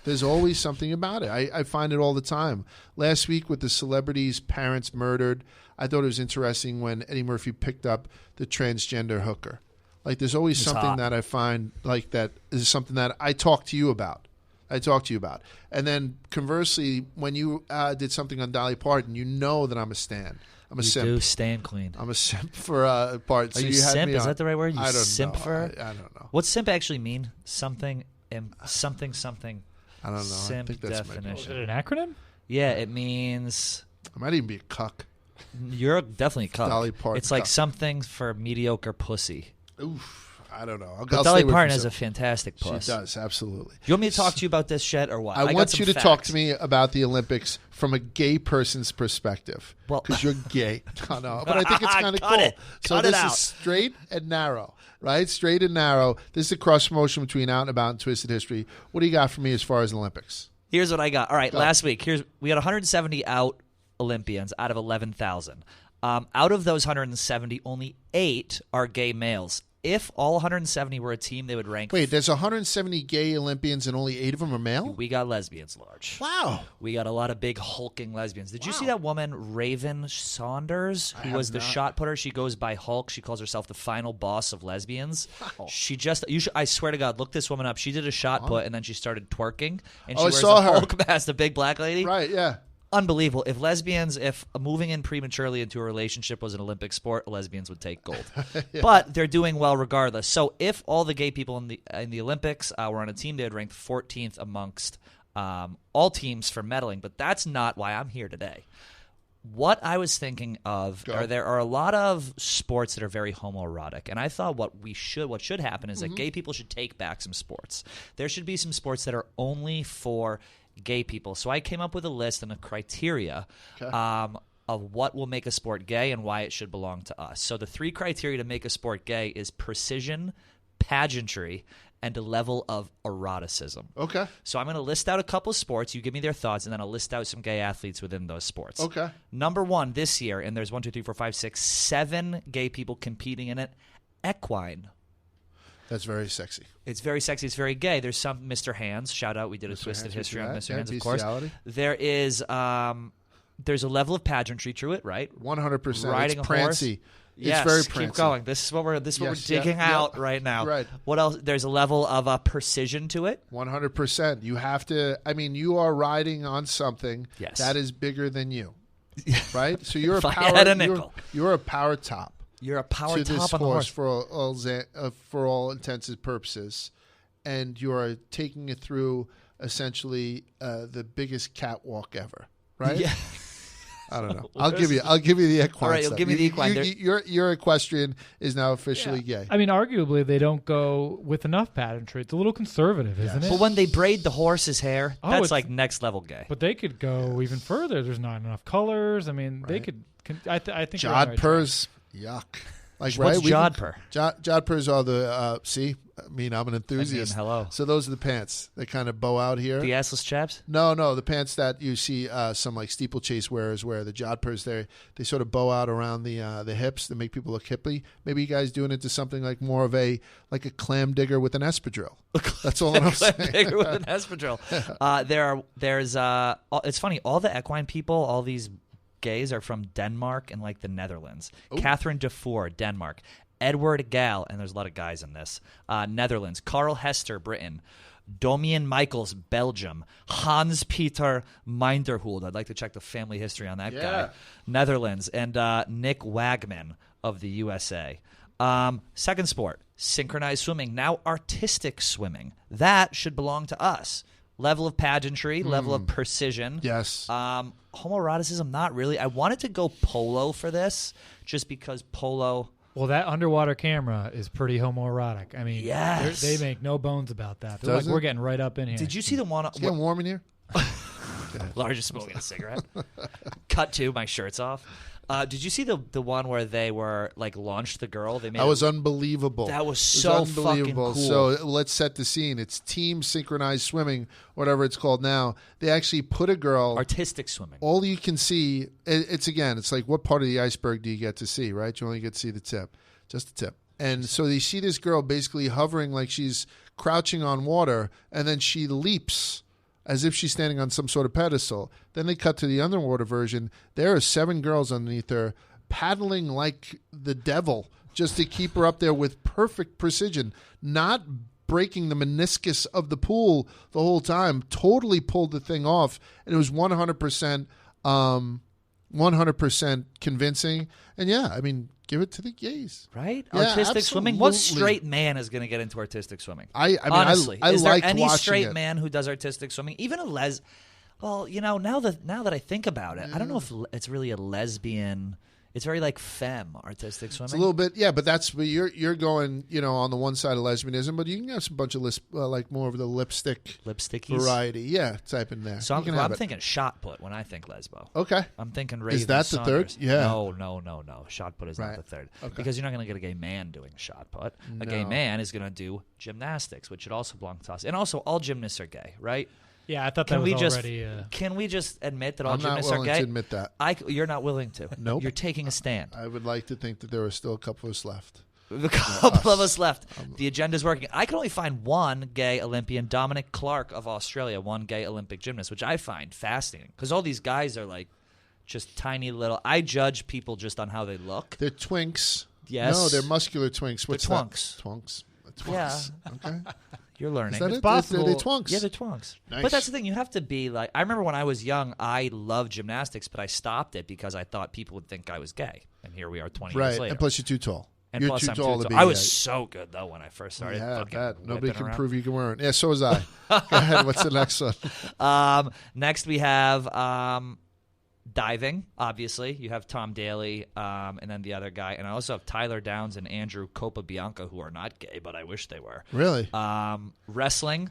There's always something about it. I find it all the time. Last week with the celebrities' parents murdered, I thought it was interesting when Eddie Murphy picked up the transgender hooker. Like there's always something that I find like that is something that I talk to you about. And then conversely, when you did something on Dolly Parton, you know that I'm a stan. I'm a simp. You do stan queen. I'm a simp for Parton. Are you simp? Is that the right word? You I don't simp know. for her? I don't know. What's simp actually mean? Something. I don't know. Simp I think that's definition. Is it an acronym? Yeah, it means I might even be a cuck. you're definitely a cuck. Dolly Parton It's like cuck. something for mediocre pussy. Oof. I don't know. But Dolly Parton has a fantastic She puss. does, absolutely. You want me to talk to you about this, Shed, or what? I got want some you to facts. talk to me about the Olympics from a gay person's perspective. Well- because you're gay. No, but I think it's kind of Cut cool. it. So Cut it this out. is straight and narrow, right? Straight and narrow. This is a cross promotion between Out and About and Twisted History. What do you got for me as far as Olympics? Here's what I got. All right, Go. last week, we had 170 out Olympians out of 11,000. Out of those 170, only 8 are gay males. If all 170 were a team, they would rank. Wait, there's 170 gay Olympians and only 8 of them are male? We got lesbians large. Wow. We got a lot of big hulking lesbians. Did you see that woman, Raven Saunders, who was the shot putter? She goes by Hulk. She calls herself the final boss of lesbians. Wow. She just, I swear to God, look this woman up. She did a shot put and then she started twerking. And she I wears saw a her. Hulk mask, the big black lady. Right, yeah. Unbelievable. If moving in prematurely into a relationship was an Olympic sport, lesbians would take gold. Yeah. But they're doing well regardless. So if all the gay people in the Olympics were on a team, they would rank 14th amongst all teams for medaling. But that's not why I'm here today. What I was thinking of there are a lot of sports that are very homoerotic, and I thought what should happen is that gay people should take back some sports. There should be some sports that are only for gay people. So I came up with a list and a criteria of what will make a sport gay and why it should belong to us. So the 3 criteria to make a sport gay is precision, pageantry, and a level of eroticism. Okay. So I'm going to list out a couple of sports. You give me their thoughts, and then I'll list out some gay athletes within those sports. Okay. Number 1 this year, and there's 7 gay people competing in it, equine. That's very sexy. It's very sexy. It's very gay. There's some Mr. Hands. Shout out. We did a Twisted History on Mr. Hands, of course. There is there's a level of pageantry to it, right? 100%. Riding it's a horse. prancy. Yes, it's very prancy. keep going. This is what we're digging out right now. Right. What else? There's a level of precision to it. 100%. You have to. I mean, you are riding on something that is bigger than you, right? So you're you're a power top. You're a power to top this on the horse for all intents and purposes, and you are taking it through essentially the biggest catwalk ever, right? Yeah. I don't know. I'll give you the equine. All right, you'll give me the equine. Your equestrian is now officially gay. I mean, arguably, they don't go with enough pageantry. It's a little conservative, isn't it? But when they braid the horse's hair, that's like next level gay. But they could go even further. There's not enough colors. I mean, they could. I think Jodhpurs, yuck. Like, what's jodhpur? Jodhpurs are the I'm an enthusiast. Hello. So those are the pants. They kind of bow out here. The assless chaps? No, the pants that you see some like steeplechase wearers wear. The Jodhpurs, they sort of bow out around the hips. They make people look hippie. Maybe you guys doing it to something like more of a clam digger with an espadrille. That's all I'm saying. Clam digger with an espadrille. It's funny. All the equine people, all these gays are from Denmark and like the Netherlands. Ooh. Catherine Dufour, Denmark. Edward Gall, and there's a lot of guys in this, Netherlands. Carl Hester, Britain. Domian Michaels, Belgium. Hans-Peter Minderhuld. I'd like to check the family history on that guy. Netherlands. And Nick Wagman of the USA. Second sport, synchronized swimming. Now artistic swimming. That should belong to us. Level of pageantry, level of precision. Yes. Homoeroticism, not really. I wanted to go polo for this just because polo... Well, that underwater camera is pretty homoerotic. I mean, yes. They make no bones about that. They're we're getting right up in here. Did you see the one? It's getting warm in here. Large is smoking a cigarette. Cut to my shirt's off. Did you see the one where they were like launched the girl? That was unbelievable. That was so fucking cool. So let's set the scene. It's team synchronized swimming, whatever it's called now. They actually put a girl artistic swimming. All you can see, it's like what part of the iceberg do you get to see? Right, you only get to see the tip, just the tip. And so you see this girl basically hovering like she's crouching on water, and then she leaps as if she's standing on some sort of pedestal. Then they cut to the underwater version. There are 7 girls underneath her paddling like the devil just to keep her up there with perfect precision, not breaking the meniscus of the pool the whole time. Totally pulled the thing off, and it was 100% convincing. And yeah, I mean, give it to the gays, right? Yeah, artistic swimming. What straight man is going to get into artistic swimming? I mean, honestly, I is like there any watching straight it. man who does artistic swimming? Even a Well, now that I think about it, I don't know if it's really a lesbian. It's very like femme artistic swimming. It's a little bit, yeah, but that's where you're going, on the one side of lesbianism, but you can have some bunch of like more of the lipstickies variety, yeah, type in there. So I'm thinking shot put when I think lesbo. Okay, I'm thinking Raven Is that Saunders. The third? Yeah. No. Shot put is not the third because you're not going to get a gay man doing shot put. No. A gay man is going to do gymnastics, which should also belong to us. And also, all gymnasts are gay, right? Yeah, I thought that was already... Can we just admit that all I'm gymnasts not are willing gay? to admit that. You're not willing to? Nope. You're taking a stand. I would like to think that there are still a couple of us left. A couple of us left. The agenda's working. I can only find one gay Olympian, Dominic Clark of Australia, one gay Olympic gymnast, which I find fascinating because all these guys are like just tiny little... I judge people just on how they look. They're twinks. Yes. No, they're muscular twinks. What's they're twunks. That? Twunks. Yeah. Okay. You're learning. Is that it's it? possible. They're twunks. Yeah, they're twunks. Nice. But that's the thing. You have to be like... I remember when I was young, I loved gymnastics, but I stopped it because I thought people would think I was gay. And here we are 20 years later. Right, and plus you're too tall. And you're plus too I'm tall too to be tall. I was gay. so good, though, when I first started. Yeah, fucking nobody can around. prove you weren't. Yeah, so was I. Go ahead. What's the next one? Next we have... diving, obviously. You have Tom Daly and then the other guy. And I also have Tyler Downs and Andrew Copabianca, who are not gay, but I wish they were. Really? Wrestling,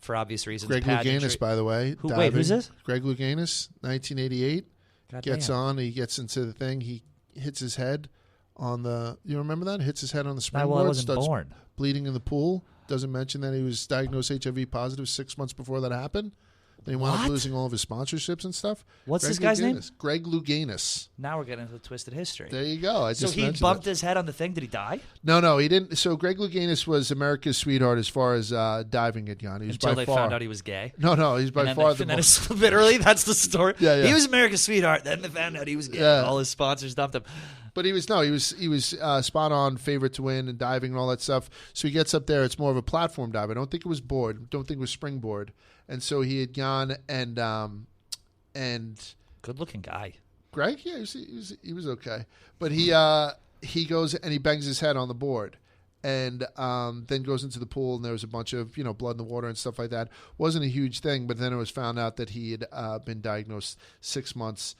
for obvious reasons. Greg Louganis, by the way. Wait, who's this? Greg Louganis, 1988. God gets damn. on. He gets into the thing. He hits his head on the... You remember that? Hits his head on the springboard. Well, I wasn't starts born. bleeding in the pool. Doesn't mention that he was diagnosed HIV positive 6 months before that happened. Then he wound up losing all of his sponsorships and stuff. What's this guy's name? Greg Louganis. Now we're getting into the twisted history. There you go. So he bumped his head on the thing. Did he die? No, he didn't. So Greg Louganis was America's sweetheart as far as diving had gone. He was Until by they far. found out he was gay. No, he's by far the most. Literally, that's the story. Yeah. He was America's sweetheart. Then they found out he was gay. Yeah. All his sponsors dumped him. But he was spot on, favorite to win and diving and all that stuff. So he gets up there. It's more of a platform dive. I don't think it was board. Don't think it was springboard. And so he had gone and good looking guy. Greg, yeah, he was okay. But he goes and he bangs his head on the board. And then goes into the pool, and there was a bunch of blood in the water and stuff like that. Wasn't a huge thing, but then it was found out that he had been diagnosed 6 months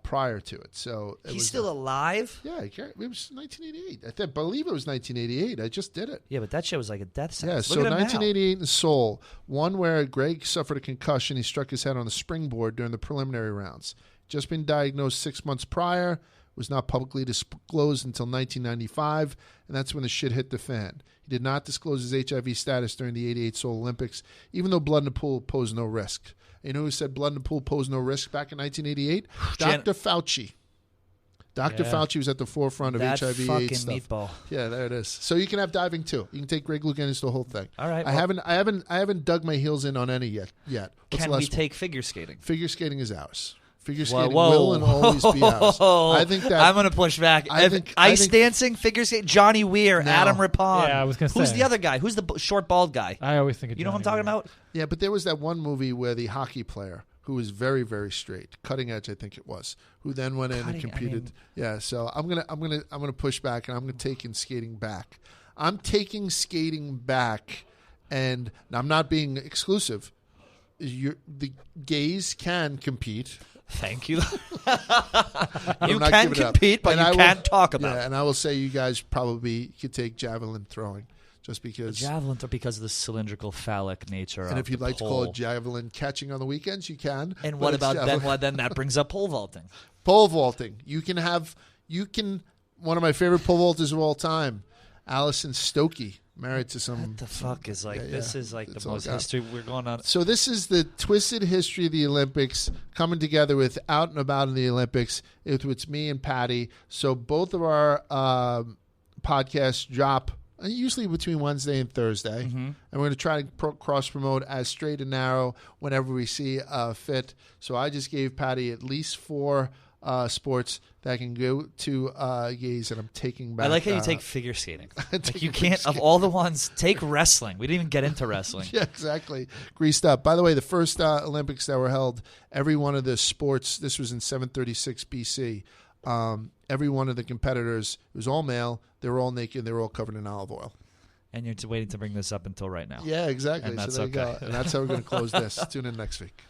prior to it. So he's still alive? Yeah, it was 1988. I believe it was 1988. I just did it. Yeah, but that shit was like a death Yeah, sentence. so 1988 in Seoul, one where Greg suffered a concussion. He struck his head on the springboard during the preliminary rounds. Just been diagnosed 6 months prior was not publicly disclosed until 1995, and that's when the shit hit the fan. He did not disclose his HIV status during the 88 Seoul Olympics, even though blood in the pool posed no risk. You know who said blood in the pool posed no risk back in 1988? Dr. Fauci. Dr. Fauci was at the forefront of HIV/AIDS stuff. Meatball. Yeah, there it is. So you can have diving too. You can take Greg Louganis the whole thing. All right. I haven't dug my heels in on any yet. Can we take figure skating? Figure skating is ours. Figure skating will and always be ours. I think that I'm going to push back. Ice dancing, figure skating, Johnny Weir, Adam Rippon. Yeah, I was going to say. Who's the other guy? Who's the short bald guy? I always think of You know what I'm talking about? Yeah, but there was that one movie where the hockey player who was very, very straight, Cutting Edge, I think it was, who then went in and competed. So I'm gonna push back, and I'm gonna take in skating back. I'm taking skating back, and I'm not being exclusive. The gays can compete. Thank you. You can compete, but you can't talk about it. And I will say you guys probably could take javelin throwing. Just because javelin throw because of the cylindrical phallic nature and if you'd like to call it javelin catching on the weekends, you can. And what about then that brings up pole vaulting. Pole vaulting. One of my favorite pole vaulters of all time, Alison Stokey, married to some. What the fuck is this is like the most history we're going on. So this is the twisted history of the Olympics coming together with Out and About in the Olympics. It's me and Patty. So both of our podcasts drop usually between Wednesday and Thursday. And we're going to try to cross-promote as straight and narrow whenever we see fit. So I just gave Patty at least 4 sports that can go to gays, and I'm taking back. I like how you take figure skating. Like you can't, of all the ones, take wrestling. We didn't even get into wrestling. Yeah, exactly. Greased up. By the way, the first Olympics that were held, every one of the sports, this was in 736 BC, every one of the competitors, it was all male, they were all naked, they were all covered in olive oil. And you're waiting to bring this up until right now. Yeah, exactly. And that's so there okay. you go. And that's how we're going to close this. Tune in next week.